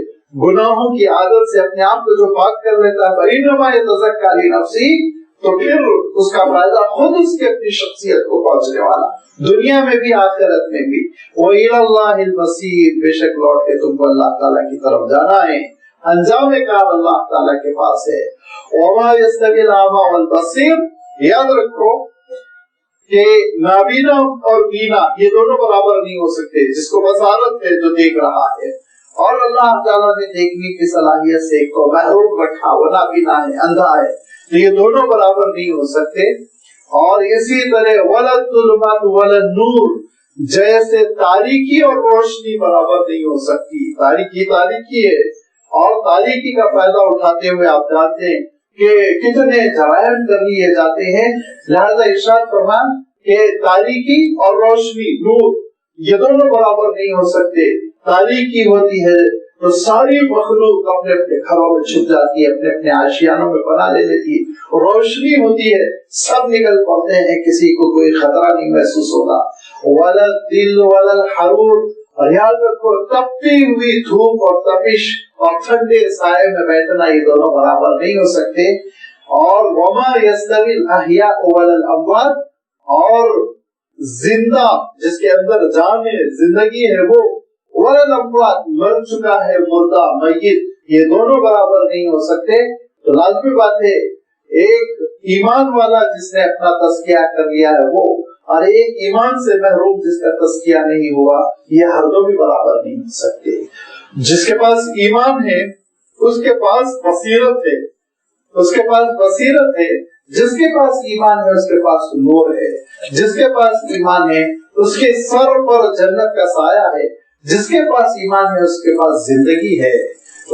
گناہوں کی عادت سے اپنے آپ کو جو پاک کر لیتا ہے فَإِنَّمَا يَتَزَكَّىٰ لِنَفْسِهِ، تو پھر اس کا فائدہ خود اس کی اپنی شخصیت کو پہنچنے والا، دنیا میں بھی آخرت میں بھی۔ وَإِلَى الْمَصِيرُ، بے شک لوٹ کے تم کو اللہ تعالیٰ کی طرف جانا ہے، انجام کار اللہ تعالیٰ کے پاس ہے۔ وَمَا يَسْتَوِي الْأَعْمَى وَالْبَصِيرُ، یاد رکھو کہ نابینا اور بینا یہ دونوں برابر نہیں ہو سکتے۔ جس کو بصارت ہے جو دیکھ رہا ہے، اور اللہ تعالیٰ نے دیکھنے کی صلاحیت سے ایک کو محروم رکھا، وہ نابینا ہے، اندھا ہے، تو یہ دونوں برابر نہیں ہو سکتے۔ اور اسی طرح وَلَا الظُّلُمَاتُ وَلَا النُّورُ، جیسے تاریکی اور روشنی برابر نہیں ہو سکتی۔ تاریکی ہے اور تاریکی کا فائدہ اٹھاتے ہوئے آپ جانتے ہیں کہ کتنے جرائم کر لیے جاتے ہیں۔ لہذا ارشاد فرمان کہ تاریکی اور روشنی، نور، یہ دونوں برابر نہیں ہو سکتے۔ تاریکی ہوتی ہے تو ساری مخلوق اپنے اپنے گھروں میں چھپ جاتی ہے، اپنے اپنے آشیانوں میں پناہ لے لیتی ہے۔ روشنی ہوتی ہے سب نکل پڑتے ہیں، کسی کو کوئی خطرہ نہیں محسوس ہوتا۔ وَلَا الظِّلُّ وَلَا الْحَرُورُ، اور یاد رکھو تپتی ہوئی دھوپ اور تپش اور ٹھنڈے سائے میں بیٹھنا یہ دونوں برابر نہیں ہو سکتے۔ اور وَمَا يَسْتَوِي الْأَحْيَاءُ وَلَا الْأَمْوَاتُ، اور زندہ جس کے اندر جان ہے، زندگی ہے، وہ وَلَا الْأَمْوَاتُ، مر چکا ہے، مردہ، میت، یہ دونوں برابر نہیں ہو سکتے۔ تو لازمی بات ہے ایک ایمان والا جس نے اپنا تزکیہ کر لیا ہے وہ، اور ایک ایمان سے محروم جس کا تزکیہ نہیں ہوا، یہ ہر دو بھی برابر نہیں ہو سکتے۔ جس کے پاس ایمان ہے اس کے پاس بصیرت ہے، اس کے پاس بصیرت ہے، جس کے پاس ایمان ہے اس کے پاس نور ہے، جس کے پاس ایمان ہے اس کے سر پر جنت کا سایہ ہے، جس کے پاس ایمان ہے اس کے پاس زندگی ہے،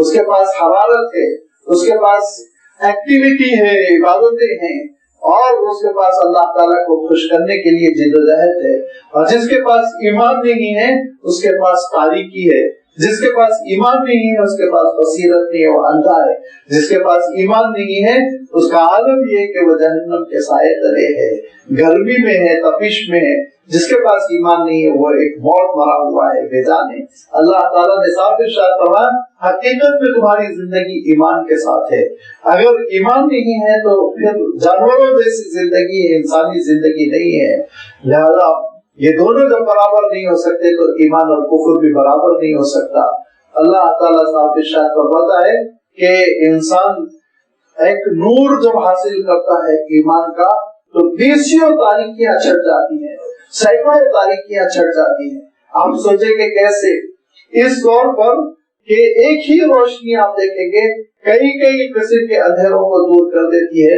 اس کے پاس حرارت ہے، اس کے پاس ایکٹیویٹی ہے، عبادتیں ہیں، اور اس کے پاس اللہ تعالیٰ کو خوش کرنے کے لیے جد و جہد ہے۔ اور جس کے پاس ایمان نہیں ہے اس کے پاس تاریکی ہے، جس کے پاس ایمان نہیں ہے اس کے پاس بصیرت نہیں ہے، وہ اندھا ہے، جس کے پاس ایمان نہیں ہے اس کا عالم یہ کہ وہ جہنم کے سائے تلے ہے، گرمی میں ہے، تپش میں ہے۔ جس کے پاس ایمان نہیں ہے وہ ایک موت مرا ہوا ہے، بے جان ہے۔ اللہ تعالیٰ نے صاف ارشاد فرمایا حقیقت میں تمہاری زندگی ایمان کے ساتھ ہے، اگر ایمان نہیں ہے تو پھر جانوروں جیسی زندگی ہے، انسانی زندگی نہیں ہے۔ لہذا یہ دونوں جب برابر نہیں ہو سکتے تو ایمان اور کفر بھی برابر نہیں ہو سکتا۔ اللہ تعالیٰ صاحب ارشاد فرماتا ہے کہ انسان ایک نور جب حاصل کرتا ہے ایمان کا تو بیسیوں تاریکیاں چھٹ جاتی ہیں، سینکڑوں تاریکیاں چھٹ جاتی ہیں۔ آپ سوچیں کہ کیسے اس طور پر کہ ایک ہی روشنی آپ دیکھیں گے کئی قسم کے اندھیروں کو دور کر دیتی ہے۔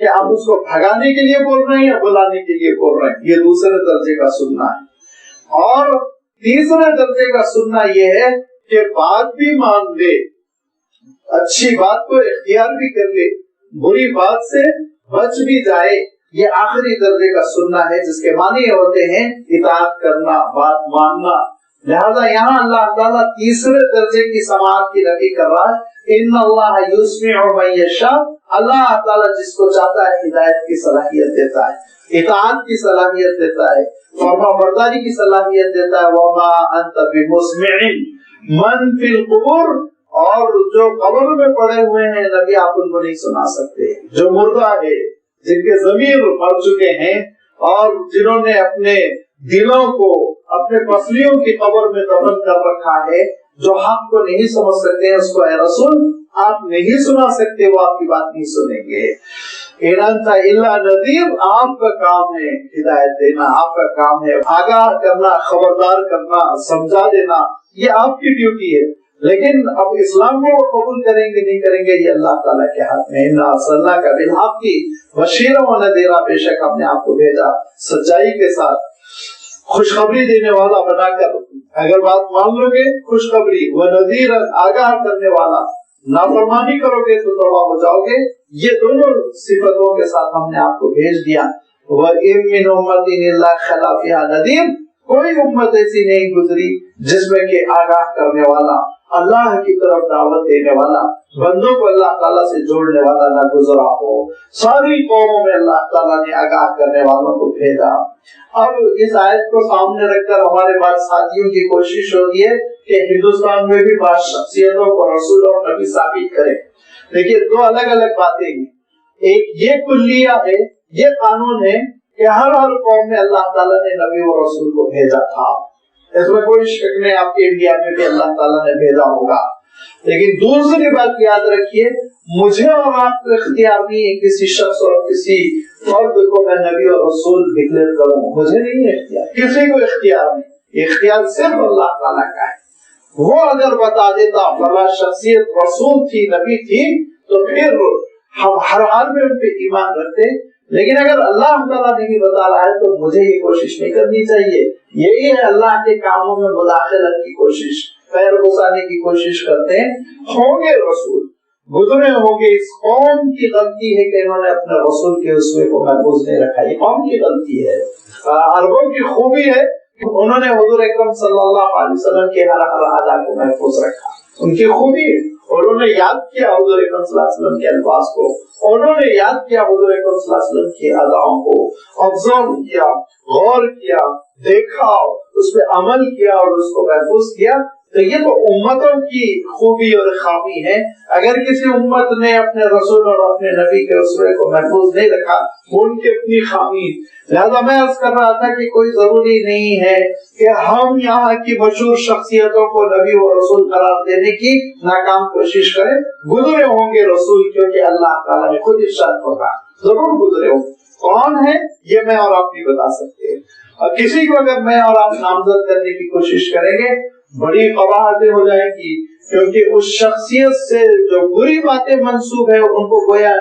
کہ آپ اس کو بھگانے کے لیے بول رہے ہیں یا بلانے کے لیے بول رہے ہیں، یہ دوسرے درجے کا سننا ہے۔ اور تیسرے درجے کا سننا یہ ہے کہ بات بھی مان لے، اچھی بات کو اختیار بھی کر لے، بری بات سے بچ بھی جائے، یہ آخری درجے کا سننا ہے، جس کے معنی ہوتے ہیں اطاعت کرنا، بات ماننا۔ لہذا یہاں اللہ تعالیٰ تیسرے درجے کی سماعت کی نفی کر رہا ہے، ان اللہ یسمع من یشاء، اللہ تعالیٰ جس کو چاہتا ہے ہدایت کی صلاحیت دیتا ہے، اطاعت کی صلاحیت دیتا ہے، فرما برداری کی صلاحیت دیتا ہے۔ وما انت بمسمع من فی القبور، اور جو قبر میں پڑے ہوئے ہیں نبی آپ ان کو نہیں سنا سکتے، جو مردہ ہے، جن کے ضمیر مر چکے ہیں اور جنہوں نے اپنے دلوں کو اپنے پسلیوں کی قبر میں دفن کر رکھا ہے، جو حق کو نہیں سمجھ سکتے ہیں، اس کو اے رسول آپ نہیں سنا سکتے، وہ آپ کی بات نہیں سنیں گے۔ ان انت الا نذیر، آپ کا کام ہے ہدایت دینا، آپ کا کام ہے آگاہ کرنا، خبردار کرنا، سمجھا دینا، یہ آپ کی ڈیوٹی ہے۔ لیکن اب اسلام کو قبول کریں گے نہیں کریں گے یہ اللہ تعالیٰ کے ہاتھ میں۔ انا ارسلناک بالحق بشیرا ونذیرا، بے شک ہم نے آپ کو بھیجا سچائی کے ساتھ خوشخبری دینے والا بنا کر، اگر بات مان لو گے خوشخبری، ونذیرا آگاہ کرنے والا، نافرمانی کرو گے تو تباہ ہو جاؤ گے، یہ دونوں صفتوں کے ساتھ ہم نے آپ کو بھیج دیا۔ وَإِن مِّنْ أُمَّةٍ إِلَّا خَلَا فِيهَا نَذِيرٌ، کوئی امت ایسی نہیں گزری جس میں کہ آگاہ کرنے والا، اللہ کی طرف دعوت دینے والا، بندوں کو اللہ تعالیٰ سے جوڑنے والا نہ گزرا ہو۔ ساری قوموں میں اللہ تعالیٰ نے آگاہ کرنے والوں کو بھیجا۔ اب اس آیت کو سامنے رکھ کر ہمارے بعض ساتھیوں کی کوشش ہو رہی ہے کہ ہندوستان میں بھی بعض شخصیتوں کو رسول اور نبی ثابت کرے۔ دیکھیے دو الگ الگ باتیں ہیں، ایک یہ کلیہ ہے، یہ قانون ہے کہ ہر قوم میں اللہ تعالیٰ نے نبی و رسول کو بھیجا تھا، اس میں کوئی شک نہیں، آپ کے انڈیا میں بھی اللہ تعالیٰ نے بھیجا ہوگا۔ لیکن دوسری بات یاد رکھیے، مجھے اور آپ کو اختیار نہیں ہے کسی شخص اور کسی فرد کو میں نبی اور رسول ڈکلیئر کروں، مجھے نہیں ہے اختیار، کسی کو اختیار نہیں، اختیار صرف اللہ تعالیٰ کا ہے۔ وہ اگر بتا دیتا فلاں شخصیت رسول تھی، نبی تھی، تو پھر ہم ہر حال میں ان پہ ایمان رکھتے، لیکن اگر اللہ تعالیٰ نہیں بتا رہا ہے تو مجھے یہ کوشش نہیں کرنی چاہیے۔ یہی ہے اللہ کے کاموں میں مداخلت کی کوشش، پیر گھسانے کی کوشش کرتے ہیں۔ ہوں گے رسول، گزرے ہوں گے، اس قوم کی غلطی ہے کہ انہوں نے اپنے رسول کے اسوے کو محفوظ نہیں رکھا، یہ قوم کی غلطی ہے۔ عربوں کی خوبی ہے کہ انہوں نے حضور اکرم صلی اللہ علیہ وسلم کے ہر ادا کو محفوظ رکھا، ان کی خوبی ہے۔ اور انہوں نے یاد کیا حضور اکرم صلی اللہ علیہ وسلم کے الفاظ کو، انہوں نے یاد کیا حضور اکرم صلی اللہ علیہ وسلم کی اداؤں کو، آبزرو کیا، غور کیا، دیکھا، اس پہ عمل کیا اور اس کو محفوظ کیا۔ تو یہ تو امتوں کی خوبی اور خامی ہے۔ اگر کسی امت نے اپنے رسول اور اپنے نبی کے اسوے کو محفوظ نہیں رکھا، وہ ان کی اپنی خامی۔ لہذا میں عرض کر رہا تھا کہ کوئی ضروری نہیں ہے کہ ہم یہاں کی مشہور شخصیتوں کو نبی و رسول قرار دینے کی ناکام کوشش کریں۔ گزرے ہوں گے رسول، کیونکہ اللہ تعالیٰ نے خود ارشاد فرمایا ضرور گزرے ہوں۔ کون ہے یہ میں اور آپ نہیں بتا سکتے، اور کسی کو اگر میں اور آپ نامزد کرنے کی کوشش کریں گے بڑی قباحتیں ہو جائیں گی، کیونکہ اس شخصیت سے جو بری باتیں منسوب ہے ان کو گویا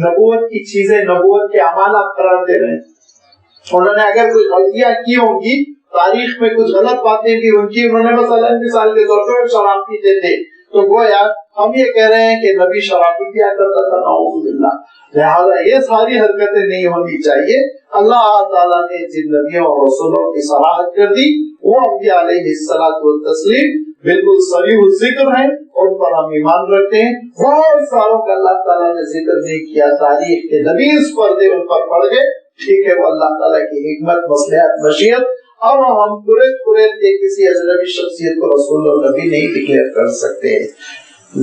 نبوت کی چیزیں، نبوت کے اعمالات قرار دے رہے ہیں۔ انہوں نے اگر کوئی غلطیاں کی ہوں گی، تاریخ میں کچھ غلط باتیں بھی ان کی، انہوں نے مثلا مثال کے طور پر شراب پیتے تھے، تو گویا ہم یہ کہہ رہے ہیں کہ نبی شراب پیا کرتا تھا، نعوذ باللہ۔ لہذا یہ ساری حرکتیں نہیں ہونی چاہیے۔ اللہ تعالیٰ نے جن نبیوں اور رسولوں کی صراحت کر دی وہ انبیاء علیہ الصلوۃ والتسلیم بالکل صریح الذکر ہیں، ان پر ہم ایمان رکھتے ہیں۔ بہت ساروں کا اللہ تعالیٰ نے ذکر نہیں کیا، تاریخ کے نبیز پردے ان پر پڑ گئے، ٹھیک ہے، وہ اللہ تعالیٰ کی حکمت، مصلحت، مشیت۔ اب ہم پورے کے کسی اجنبی شخصیت کو رسول اور نبی نہیں ڈکلیئر کر سکتے،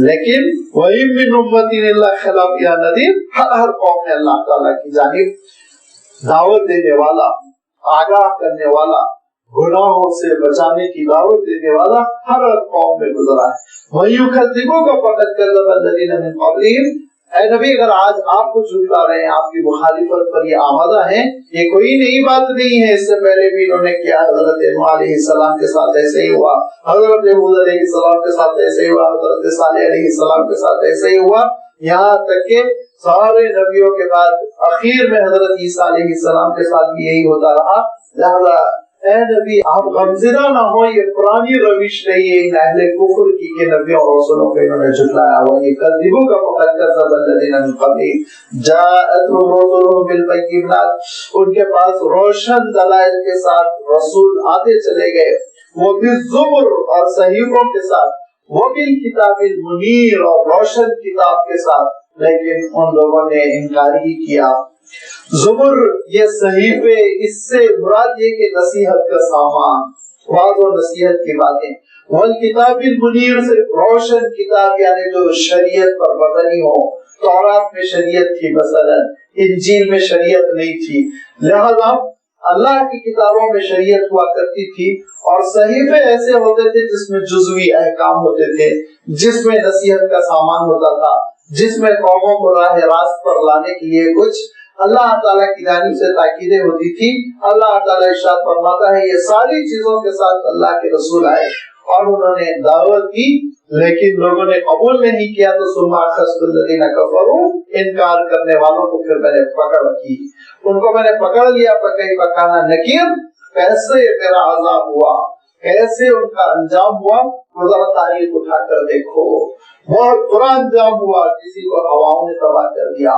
لیکن وَإِن مِّنْ أُمَّةٍ إِلَّا خَلَا فِيهَا نَذِيرٌ، ہر قوم میں اللہ تعالیٰ کی جانب دعوت دینے والا، آگاہ کرنے والا، گناہوں سے بچانے کی دعوت دینے والا ہر قوم میں گزرا ہے۔ وَيُكَذِّبُوكَ فَقَدْ كَذَّبَ الَّذِينَ مِن قَبْلِهِمْ، اے نبی اگر آج آپ کو جھٹلا رہے ہیں، آپ کی مخالفت پر یہ آمادہ ہیں، یہ کوئی نئی بات نہیں ہے، اس سے پہلے بھی انہوں نے کیا، حضرت نوح علیہ السلام کے ساتھ ایسے ہی ہوا، حضرت ہود علیہ السلام کے ساتھ ایسے ہی ہوا، حضرت صالح علیہ السلام کے ساتھ ایسے ہی ہوا۔ یہاں تک کہ سارے نبیوں کے بعد اخیر میں حضرت عیسیٰ علیہ السلام کے ساتھ بھی یہی ہوتا رہا. لہذا اے نبی آپ غمزدہ نہ ہو، یہ پرانی روش رہی ہے ان اہل کفر کی کہ نبیوں اور رسولوں کو انہوں نے جھٹلایا. وَيُكَذِّبُكَ فَقَدْ كَذَّبَ الَّذِينَ مِن قَبْلِهِمْ جَاءَتْهُمْ رُسُلُهُم بِالْبَيِّنَاتِ، ان کے پاس روشن دلائل کے ساتھ رسول آتے چلے گئے. وَبِالزُّبُرِ، اور صحیفوں کے ساتھ. وَبِالْكِتَابِ الْمُنِيرِ، اور روشن کتاب کے ساتھ. لیکن ان لوگوں نے انکار ہی کیا. زبر یہ صحیفے، اس سے مراد یہ کہ نصیحت کا سامان، واضح و نصیحت کی باتیں. والکتاب المنیر سے روشن کتاب یعنی جو شریعت پر مبنی ہو. تورات میں شریعت تھی مثلا، انجیل میں شریعت نہیں تھی، لہذا اللہ کی کتابوں میں شریعت ہوا کرتی تھی. اور صحیفے ایسے ہوتے تھے جس میں جزوی احکام ہوتے تھے، جس میں نصیحت کا سامان ہوتا تھا، جس میں قوموں کو راہ راست پر لانے کے لیے کچھ اللہ تعالیٰ کی جانب سے تاکیدیں ہوتی تھی. اللہ تعالیٰ ارشاد فرماتا ہے یہ ساری چیزوں کے ساتھ اللہ کے رسول آئے اور انہوں نے دعوت کی، لیکن لوگوں نے قبول نہیں کیا. تو ثم اخذت الذین کفروا، انکار کرنے والوں کو پھر میں نے پکڑ کی، ان کو میں نے پکڑ لیا. فکیف کان نکیر، کیسے میرا عذاب ہوا، کیسے ان کا انجام ہوا. ذرا تاریخ اٹھا کر دیکھو، بہت برا انجام ہوا. کسی کو ہواؤں نے تباہ کر دیا،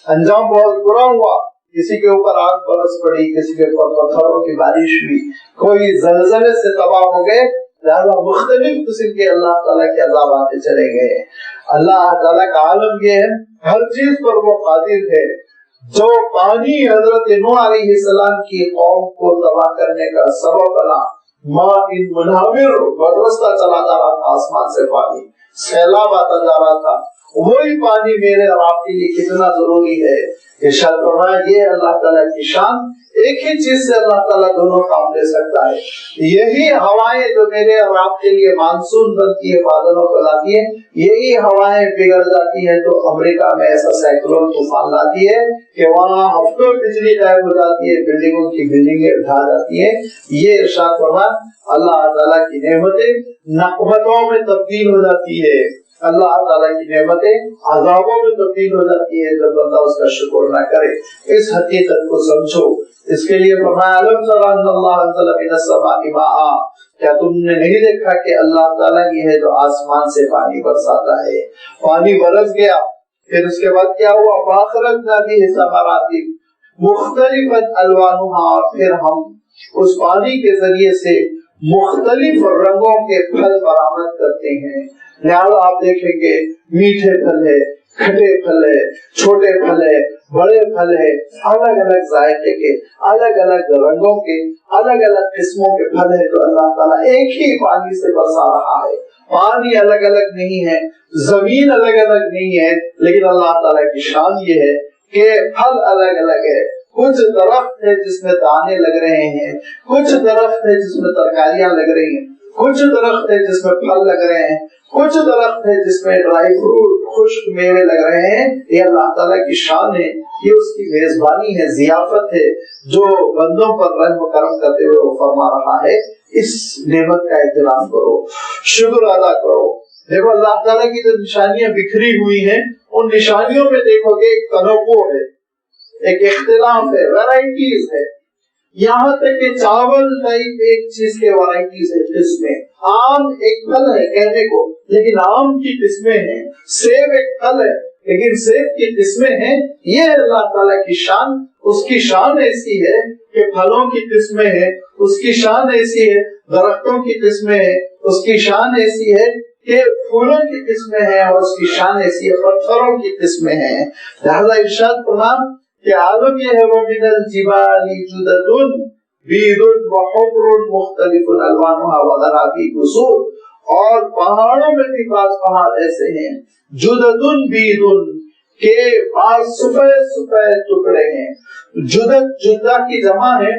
انجام بہت برا ہوا. کسی کے اوپر آگ برس پڑی، کسی کے اوپر پتھروں کی بارش ہوئی، کوئی زلزلے سے تباہ ہو گئے. لہذا مختلف قسم کے اللہ تعالیٰ کے عذاب آتے چلے گئے. اللہ تعالیٰ کا عالم یہ ہے ہر چیز پر وہ قادر ہے. جو پانی حضرت نوح علیہ السلام کی قوم کو تباہ کرنے کا سبب بنا، ماں ان منہمر برستا چلا جا رہا تھا آسمان سے پانی، سیلاب آتا جا رہا تھا، وہی پانی میرے اور آپ کے لیے کتنا ضروری ہے. ارشاد فرمایا یہ اللہ تعالیٰ کی شان، ایک ہی چیز سے اللہ تعالیٰ دونوں کام لے سکتا ہے. یہی ہوائیں جو میرے اور آپ کے لیے مانسون بنتی ہے، بادلوں کو لاتی ہے، یہی ہوائیں بگڑ جاتی ہیں تو امریکہ میں ایسا سائیکلون طوفان لاتی ہے کہ وہاں ہفتوں بجلی غائب ہو جاتی ہے، بلڈنگوں کی بلڈنگیں اٹھا جاتی ہیں. یہ ارشاد فرمایا اللہ تعالیٰ کی نعمتیں نقمتوں میں تبدیل ہو جاتی ہے، اللہ تعالیٰ کی نعمتیں عذابوں میں تبدیل ہو جاتی ہے جب بندہ اس کا شکر نہ کرے. اس حقیقت کو سمجھو. اس کے لیے فرمایا الم تر ان اللہ انزل من السماء ماء، کیا تم نے نہیں دیکھا کہ اللہ تعالیٰ ہی ہے جو آسمان سے پانی برساتا ہے. پانی برس گیا، پھر اس کے بعد کیا ہوا؟ فاخرجنا به ثمرات مختلفا الوانها، اور پھر ہم اس پانی کے ذریعے سے مختلف رنگوں کے پھل برآمد کرتے ہیں. لہٰذا آپ دیکھیں گے میٹھے پھل ہے، کھٹے پھل ہے، چھوٹے پھل ہے، بڑے پھل ہے، الگ الگ ذائقے کے، الگ الگ رنگوں کے، الگ الگ قسموں کے پھل ہے جو اللہ تعالیٰ ایک ہی پانی سے برسا رہا ہے. پانی الگ الگ نہیں ہے، زمین الگ الگ نہیں ہے، لیکن اللہ تعالیٰ کی شان یہ ہے کہ پھل الگ الگ ہے. کچھ درخت ہے جس میں دانے لگ رہے ہیں، کچھ درخت ہے جس میں ترکاریاں لگ رہی ہیں، کچھ درخت ہے جس میں پھل لگ رہے ہیں، کچھ درخت ہے جس میں ڈرائی فروٹ خشک میوے لگ رہے ہیں. یہ اللہ تعالیٰ کی شان ہے، یہ اس کی میزبانی ہے، ضیافت ہے جو بندوں پر رحم و کرم کرتے ہوئے وہ فرما رہا ہے. اس نعمت کا احترام کرو، شکر ادا کرو. دیکھو اللہ تعالیٰ کی جو نشانیاں بکھری ہوئی ہیں، ان نشانیوں میں دیکھو گے ایک تنوع ہے، ایک اختلاف ہے، ویرائٹیز ہے. یہاں تک کہ چاول ٹائپ ایک چیز کے ویرائٹیز ہے، قسمیں. آم ایک پھل ہے کہنے کو، لیکن آم کی قسمیں ہیں. سیب ایک پھل ہے لیکن سیب کی قسمیں ہیں. یہ اللہ تعالیٰ کی شان. اس کی شان ایسی ہے کہ پھلوں کی قسمیں ہیں، اس کی شان ایسی ہے درختوں کی قسمیں ہیں، اس کی شان ایسی ہے کہ پھولوں کی قسمیں ہیں، اور اس کی شان ایسی ہے پتھروں کی قسمیں ہیں. لہذا ارشاد فرمایا کہ عالم یہ ہے وَمِنَ الْجِبَالِ جُدَدٌ بِيضٌ وَحُمْرٌ مُخْتَلِفٌ أَلْوَانُهَا وَغَرَابِيبُ سُودٌ، اور پہاڑوں میں بھی بعض پہاڑ ایسے ہیں جُدَدٌ بِيضٌ کہ بعض سفید سفید ٹکڑے ہیں. جدد جدہ کی جمع ہے،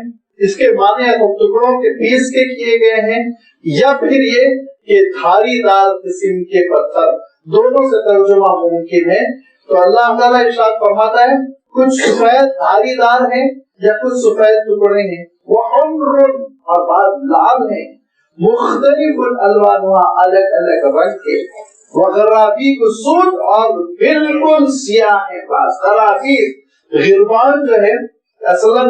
اس کے معنی ہے ٹکڑوں کے پیس کے کیے گئے ہیں، یا پھر یہ کہ دھاری دار قسم کے پتھر. دونوں سے ترجمہ ممکن ہے. تو اللہ تعالیٰ ارشاد فرماتا ہے کچھ سفید دھاری دار ہیں یا کچھ سفید ٹکڑے ہیں. وہ عمر اور بعض لال ہیں. مختلف الوانها الگ الگ رنگ کے. وغرابی کو سود اور بالکل سیاہ باز. غرابی غربان جو ہے اصلاً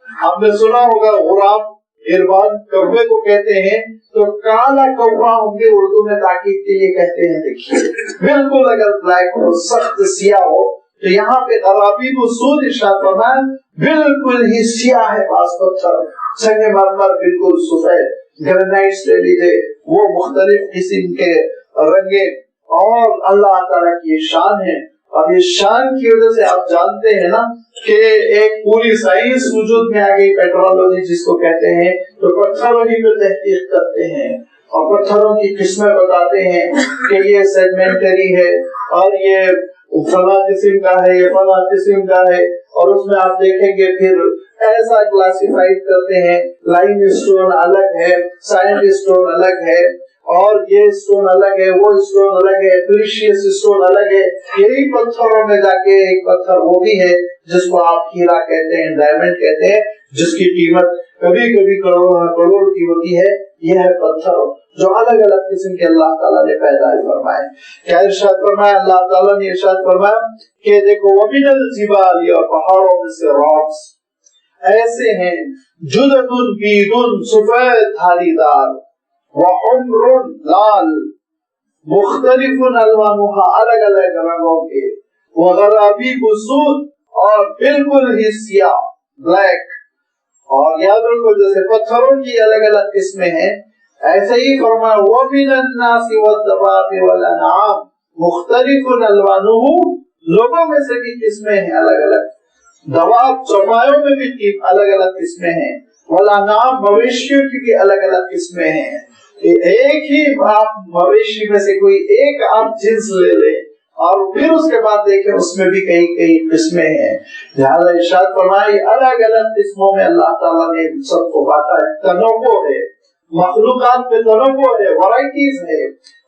ہم نے سنا ہوگا غراب غربان کوے کو کہتے ہیں, تو کالا کوا ہم بھی اردو میں تاکید کے لیے کہتے ہیں. دیکھیے بالکل اگر بلیک ہو سخت سیاہ ہو, تو یہاں پہ غرابی کو سود ارشاد فرمایا بالکل ہی سیاہ ہے باز پتھر, سنگ مرمر بالکل سفید, گرینائٹس لے لیجیے وہ مختلف قسم کے رنگیں, اور اللہ تعالیٰ کی شان ہے. اور یہ شان کی وجہ سے آپ جانتے ہیں نا کہ ایک پوری سائنس وجود میں آ گئی, پیٹرولوجی جس کو کہتے ہیں, تو پتھروں ہی پہ تحقیق کرتے ہیں اور پتھروں کی قسمیں بتاتے ہیں کہ یہ سیڈمنٹری ہے اور یہ فلاں قسم کا ہے, یہ فلاں قسم کا ہے. اور اس میں آپ دیکھیں گے پھر ایسا کلاسیفائڈ کرتے ہیں, لائم اسٹون الگ ہے, سینڈ اسٹون الگ ہے, اور یہ اسٹون الگ ہے, وہ اسٹون الگ ہے, پریشیس اسٹون الگ ہے. یہی پتھروں میں جا کے ایک پتھر وہ بھی ہے جس کو آپ ہیرا کہتے ہیں, ڈائمنڈ کہتے ہیں, جس کی قیمت کبھی کبھی کروڑ کی ہوتی ہے. یہ ہے پتھر جو الگ الگ قسم کے اللہ تعالیٰ نے پیدا فرمائے. کیا ارشاد فرمایا اللہ تعالیٰ نے؟ ارشاد فرمایا کہ دیکھو وَمِنَ الْجِبَالِ, اور پہاڑوں میں سے راکس ایسے ہیں, جُدَدٌ بِيضٌ سفید دھاری دار, وَحُمْرٌ لال, مختلف الوانها الگ الگ رنگوں کے, وَغَرَابِيبُ سُود, اور بالکل ہی سیاہ بلیک. اور یاد رکھو جیسے پتھروں کی الگ الگ قسمیں ہیں, ایسے ہی فرمایا وَمِنَ النَّاسِ وَالدَّوَابِ وَالْأَنْعَامِ مختلف الوانه, لوگوں میں سے بھی قسمیں ہیں الگ الگ, دواب چوپایوں میں بھی الگ الگ قسمیں ہیں, والانعام مویشیوں کی بھی الگ الگ قسمیں ہیں. ایک ہی آپ مویشی میں سے کوئی ایک آپ جنس لے لیں اور پھر اس کے بعد دیکھیں اس میں بھی کئی قسمیں ہیں. لہذا ارشاد فرمائی الگ الگ قسموں میں اللہ تعالیٰ نے سب کو بانٹا ہے. تنوع ہے, مخلوقات میں تنوع ہے, ورائٹیز ہے,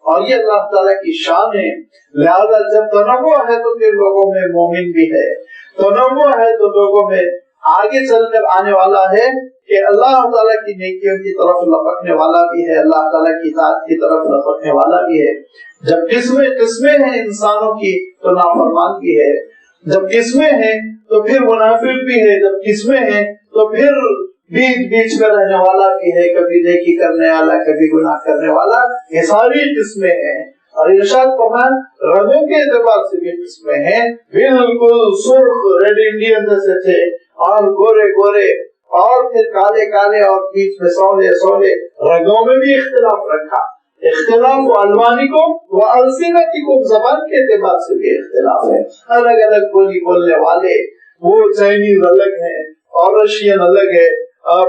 اور یہ اللہ تعالیٰ کی شان ہے. لہذا جب تنوع ہے تو پھر لوگوں میں مومن بھی ہے, تنوع ہے تو لوگوں میں آگے چل کر آنے والا ہے کہ اللہ تعالیٰ کی نیکیوں کی طرف لپکنے والا بھی ہے, اللہ تعالیٰ کی اطاعت کی طرف لپکنے والا بھی ہے. جب قسمیں ہیں انسانوں کی تو نافرمان بھی ہے, جب قسمیں ہیں تو پھر منافق بھی ہے, جب قسمیں ہیں تو پھر بیچ میں رہنے والا بھی ہے, کبھی نیکی کرنے والا کبھی گناہ کرنے والا, یہ ساری قسمیں ہیں. اور ارشاد فرمایا رنگوں کے اعتبار سے بھی قسمیں ہیں, بالکل سرخ ریڈ انڈین جیسے تھے, اور گورے گورے, اور پھر کالے کالے, اور بیچ میں سولے سولے. رنگوں میں بھی اختلاف رکھا, اختلاف الوانکم و السنتکم, زبان کے اعتبار سے بھی اختلاف ہے. الگ الگ بولی بولنے والے, وہ چائنیز الگ ہے اور رشین الگ ہے,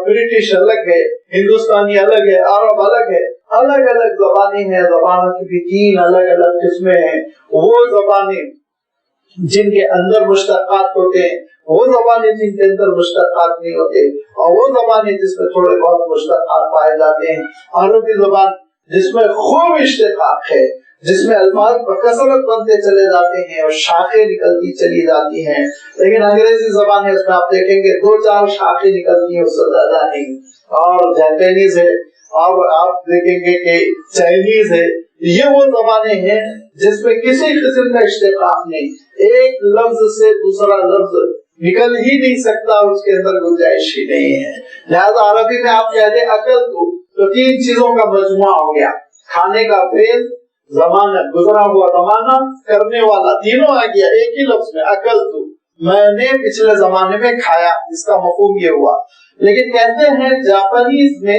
برٹش الگ ہے, ہندوستانی الگ ہے, عرب الگ ہے, الگ الگ زبانیں ہیں. زبانوں کی بھی 3 الگ الگ قسمیں ہیں. وہ زبانیں جن کے اندر مشتقات ہوتے ہیں, وہ زبانیں جن کے اندر مشتقات نہیں ہوتے, اور وہ زبانیں جس میں تھوڑے بہت مشتقات پائے جاتے ہیں. عربی زبان جس میں خوب اشتقاق ہے, جس میں الفاظ بکثرت بنتے چلے جاتے ہیں اور شاخیں نکلتی چلی جاتی ہیں. لیکن انگریزی زبان ہے, اس میں آپ دیکھیں گے 2-4 شاخیں نکلتی ہیں, اس سے زیادہ نہیں. اور جاپانیز ہے, اور آپ دیکھیں گے کہ چائنیز ہے. یہ وہ زبانیں ہیں جس میں کسی قسم کا اشتقاق نہیں, ایک لفظ سے دوسرا لفظ نکل ہی نہیں سکتا, اس کے اندر گنجائش ہی نہیں ہے. لہذا عربی میں آپ کہہ دیں عقل تو 3 چیزوں کا مجموعہ ہو گیا, کھانے کا فعل, زمانہ گزرا ہوا زمانہ, کرنے والا, تینوں آ گیا ایک ہی لفظ میں. عقل تو میں نے پچھلے زمانے میں کھایا, اس کا مفہوم یہ ہوا. لیکن کہتے ہیں جاپانیز میں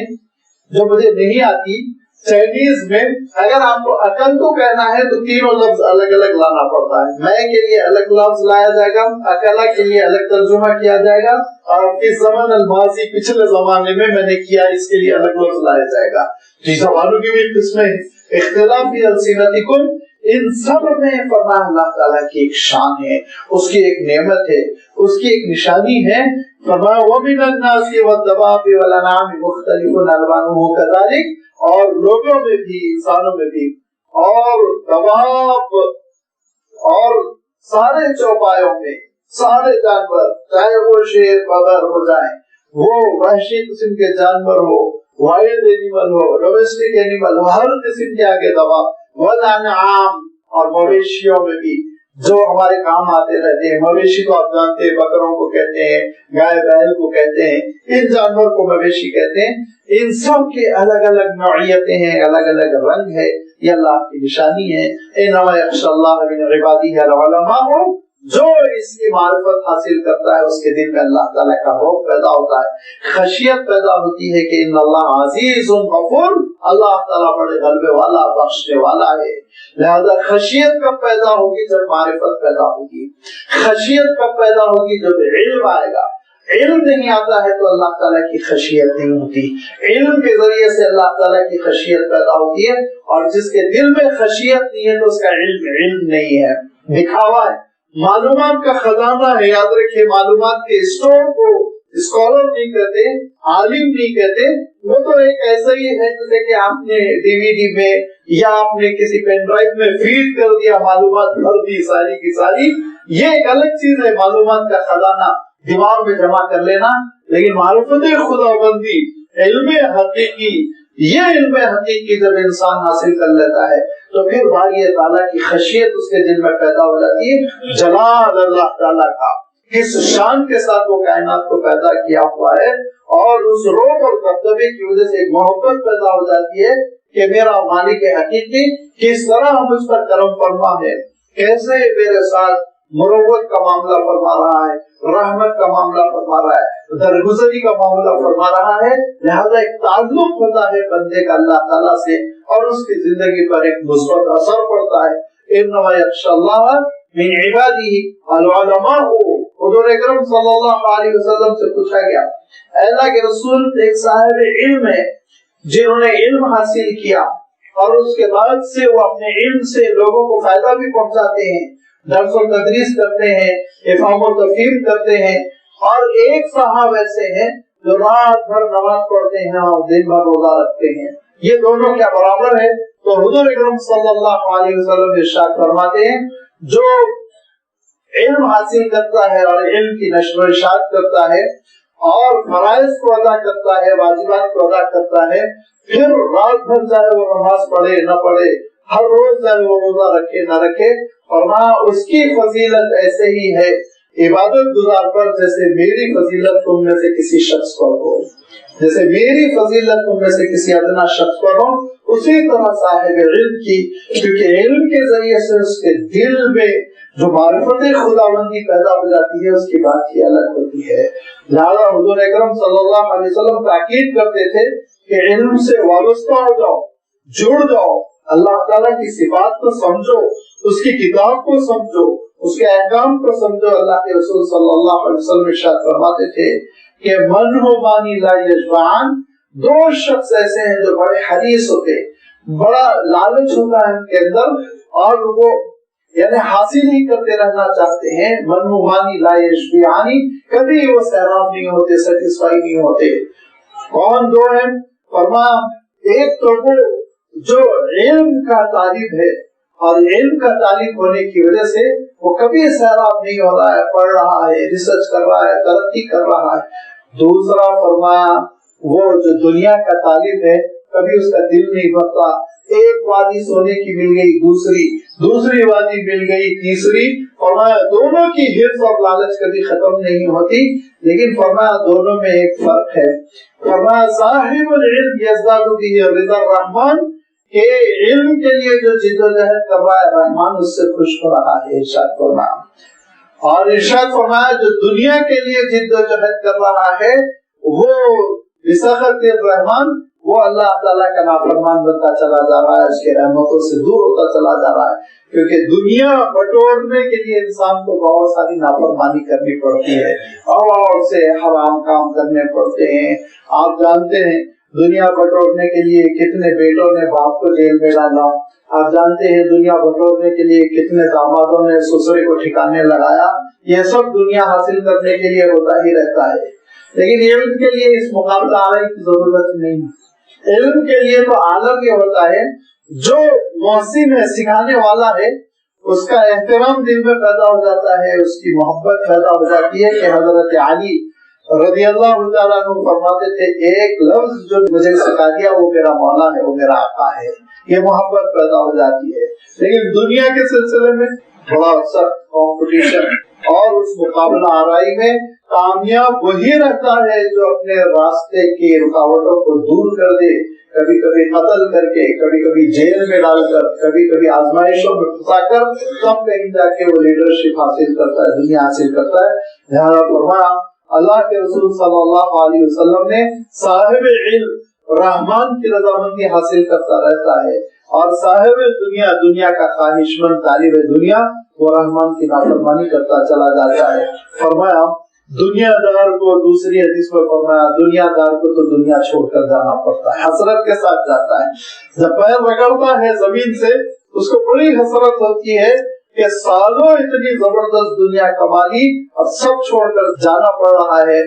جو مجھے نہیں آتی, چائنیز میں اگر آپ کو عقل تو کہنا ہے تو 3 لفظ الگ الگ لانا پڑتا ہے. میں کے لیے الگ لفظ لایا جائے گا, عقلہ کے لیے الگ ترجمہ کیا جائے گا, اور اس زمان الماضی پچھلے زمانے میں نے کیا, اس کے لیے الگ لفظ لایا جائے گا. جی زبانوں کی بھی قسمیں ہیں, اختلاف بھی السنتکم, ان سب میں فرما اللہ تعالیٰ کی ایک شان ہے, اس کی ایک نعمت ہے, اس کی ایک نشانی ہے. فرمایا وَمِنَ النَّاسِ وَالدَّوَابِ وَالْأَنْعَامِ مُخْتَلِفٌ أَلْوَانُهُ كَذَلِكَ, اور لوگوں میں بھی, انسانوں میں بھی, اور دواب, اور سارے چوپایوں میں, سارے جانور, چاہے وہ شیر بغیر ہو جائیں, وہ وحشی قسم کے جانور ہو, wild animal who, domestic animal who, ہر قسم کے آگے دواب, والانعام اور مویشیوں میں بھی جو ہمارے کام آتے رہتے ہیں. مویشی تو آپ جانتے ہیں بکروں کو کہتے ہیں, گائے بیل کو کہتے ہیں, ان جانور کو مویشی کہتے ہیں. ان سب کے الگ الگ نوعیتیں ہیں, الگ الگ رنگ ہے. یہ اللہ کی نشانی ہے. انما یخشی اللہ من عبادہ العلماء, جو اس کی معرفت حاصل کرتا ہے اس کے دل میں اللہ تعالیٰ کا خوف پیدا ہوتا ہے, خشیت پیدا ہوتی ہے کہ ان اللہ عزیز غفور, اللہ تعالیٰ بڑے غلبے والا بخشنے والا ہے. لہذا خشیت کب پیدا ہوگی؟ جب معرفت پیدا ہوگی. خشیت کب پیدا ہوگی؟ جب علم آئے گا. علم نہیں آتا ہے تو اللہ تعالیٰ کی خشیت نہیں ہوتی. علم کے ذریعے سے اللہ تعالیٰ کی خشیت پیدا ہوتی ہے, اور جس کے دل میں خشیت نہیں ہے تو اس کا علم نہیں ہے, دکھاوا ہے. معلومات کا خزانہ ہے, یاد رکھیے, معلومات کے اسٹور کو اسکالر نہیں کہتے, عالم نہیں کہتے. وہ تو ایک ایسا ہی ہے جیسے کہ آپ نے ڈی وی ڈی میں یا آپ نے کسی پین ڈرائیو میں فیڈ کر دیا, معلومات بھر دی ساری کی ساری. یہ ایک الگ چیز ہے, معلومات کا خزانہ دماغ میں جمع کر لینا. لیکن معرفت خداوندی, علم حقیقی, یہ علم حقیقی جب انسان حاصل کر لیتا ہے تو پھر باری تعالیٰ کی خشیت اس کے دل میں پیدا ہو جاتی ہے. جلال اللہ تعالیٰ کا, کس شان کے ساتھ وہ کائنات کو پیدا کیا ہوا ہے, اور اس روب اور دبدبے کی وجہ سے ایک محبت پیدا ہو جاتی ہے کہ میرا مالک حقیقی کس طرح مجھ پر کرم فرما ہے, کیسے میرے ساتھ مروت کا معاملہ فرما رہا ہے, رحمت کا معاملہ فرما رہا ہے, درگزری کا معاملہ فرما رہا ہے. لہذا ایک تعلق ہوتا ہے بندے کا اللہ تعالیٰ سے, اور اس کی زندگی پر ایک مثبت اثر پڑتا ہے. انما یخشی اللہ من عبادہ العلماء. حضور اکرم صلی اللہ علیہ وسلم سے پوچھا گیا, اللہ کے رسول ایک صاحب علم ہے جنہوں نے علم حاصل کیا, اور اس کے بعد سے وہ اپنے علم سے لوگوں کو فائدہ بھی پہنچاتے ہیں, درس و تدریس کرتے ہیں, افہام و تفہیم کرتے ہیں, اور ایک صاحب ایسے ہیں جو رات بھر نماز پڑھتے ہیں اور دن بھر روزہ رکھتے ہیں. یہ دونوں کیا برابر ہے؟ تو حضور اکرم صلی اللہ علیہ وسلم ارشاد فرماتے ہیں, جو علم حاصل کرتا ہے اور علم کی نشر و اشاعت کرتا ہے اور فرائض کو ادا کرتا ہے, واجبات کو ادا کرتا ہے, پھر رات بھر چاہے وہ نماز پڑھے نہ پڑھے, ہر روز چاہے وہ روزہ رکھے نہ رکھے, اور وہاں اس کی فضیلت ایسے ہی ہے عبادت گزار پر جیسے میری فضیلت تم میں سے کسی شخص پر ہو, جیسے میری فضیلت تم میں سے کسی ادنا شخص پر ہو, اسی طرح صاحب علم کی, کیونکہ علم کے ذریعے سے اس کے دل میں جو معرفت خداوندی پیدا ہو جاتی ہے اس کی بات ہی الگ ہوتی ہے. لہذا حضور اکرم صلی اللہ علیہ وسلم تاکید کرتے تھے کہ علم سے وابستہ ہو جاؤ, جڑ جاؤ, اللہ تعالیٰ کی صفات کو سمجھو, اس کی کتاب کو سمجھو, اس کے احکام کو سمجھو. اللہ کے رسول صلی اللہ علیہ وسلم ارشاد فرماتے تھے کہ من ہو مانی لا یشبعان, دو شخص ایسے ہیں جو بڑے حریص ہوتے, بڑا لالچ ہوتا ہے ان کے اندر, اور وہ یعنی حاصل ہی کرتے رہنا چاہتے ہیں. من ہو مانی لا یشبعانی, کبھی وہ سیراب نہیں ہوتے, سیٹسفائی نہیں ہوتے. کون دو ہیں؟ فرمایا ایک تو وہ جو علم کا طالب ہے, اور علم کا طالب ہونے کی وجہ سے وہ کبھی سیراب نہیں ہو رہا ہے, پڑھ رہا ہے, ریسرچ کر رہا ہے, ترقی کر رہا ہے. دوسرا فرمایا وہ جو دنیا کا طالب ہے, کبھی اس کا دل نہیں بھرتا, ایک وادی سونے کی مل گئی, دوسری وادی مل گئی, تیسری. فرمایا دونوں کی حرص اور لالچ کبھی ختم نہیں ہوتی, لیکن فرمایا دونوں میں ایک فرق ہے. فرمایا صاحب العلم یزداد بہ رضا الرحمن, کہ علم کے لیے جو جد و جہد کر رہا ہے رحمان اس سے خوش ہو رہا ہے. ارشاد فرمایا, اور ارشاد فرمایا جو دنیا کے لیے جد و جہد کر رہا ہے وہ بسخط الرحمن, وہ اللہ تعالیٰ کا نافرمان بنتا چلا جا رہا ہے, اس کے رحمتوں سے دور ہوتا چلا جا رہا ہے. کیونکہ دنیا بٹورنے کے لیے انسان کو بہت ساری نافرمانی کرنی پڑتی ہے, اور سے حرام کام کرنے پڑتے ہیں. آپ جانتے ہیں دنیا بٹورنے کے لیے کتنے بیٹوں نے باپ کو جیل میں ڈالا, آپ جانتے ہیں دنیا بٹورنے کے لیے کتنے دامادوں نے سسرے کو ٹھکانے لگایا. یہ سب دنیا حاصل کرنے کے لیے ہوتا ہی رہتا ہے, لیکن علم کے لیے اس مقابلہ آنے کی ضرورت نہیں. علم کے لیے تو عالم یہ ہوتا ہے جو محسن ہے, سکھانے والا ہے, اس کا احترام دل میں پیدا ہو جاتا ہے, اس کی محبت پیدا ہو جاتی ہے کہ حضرت علی رضی اللہ تعالیٰ عنہ فرماتے تھے ایک لفظ جو مجھے سکھا دیا وہ میرا مولا ہے، وہ میرا آقا ہے، یہ محبت پیدا ہو جاتی ہے۔ لیکن دنیا کے سلسلے میں بڑا سخت کمپٹیشن اور اس مقابلہ آرائی میں کامیاب وہی رہتا ہے جو اپنے راستے کی رکاوٹوں کو دور کر دے، کبھی کبھی قتل کر کے، کبھی کبھی جیل میں ڈال کر، کبھی کبھی آزمائشوں میں پھنسا کر، تب کہیں جا کے وہ لیڈرشپ حاصل کرتا ہے، دنیا حاصل کرتا ہے۔ لہذا فرمایا اللہ کے رسول صلی اللہ علیہ وسلم نے صاحب علم رحمان کی رضامندی حاصل کرتا رہتا ہے، اور صاحب دنیا، دنیا کا خواہش مند طالب دنیا، وہ رحمان کی نافرمانی کرتا چلا جاتا ہے۔ فرمایا دنیا دار کو، دوسری حدیث میں فرمایا دنیا دار کو تو دنیا چھوڑ کر جانا پڑتا ہے، حسرت کے ساتھ جاتا ہے۔ جب پیر رگڑتا ہے زمین سے اس کو بڑی حسرت ہوتی ہے کہ سالوں اتنی زبردست دنیا کما لی اور سب چھوڑ کر جانا پڑ رہا ہے۔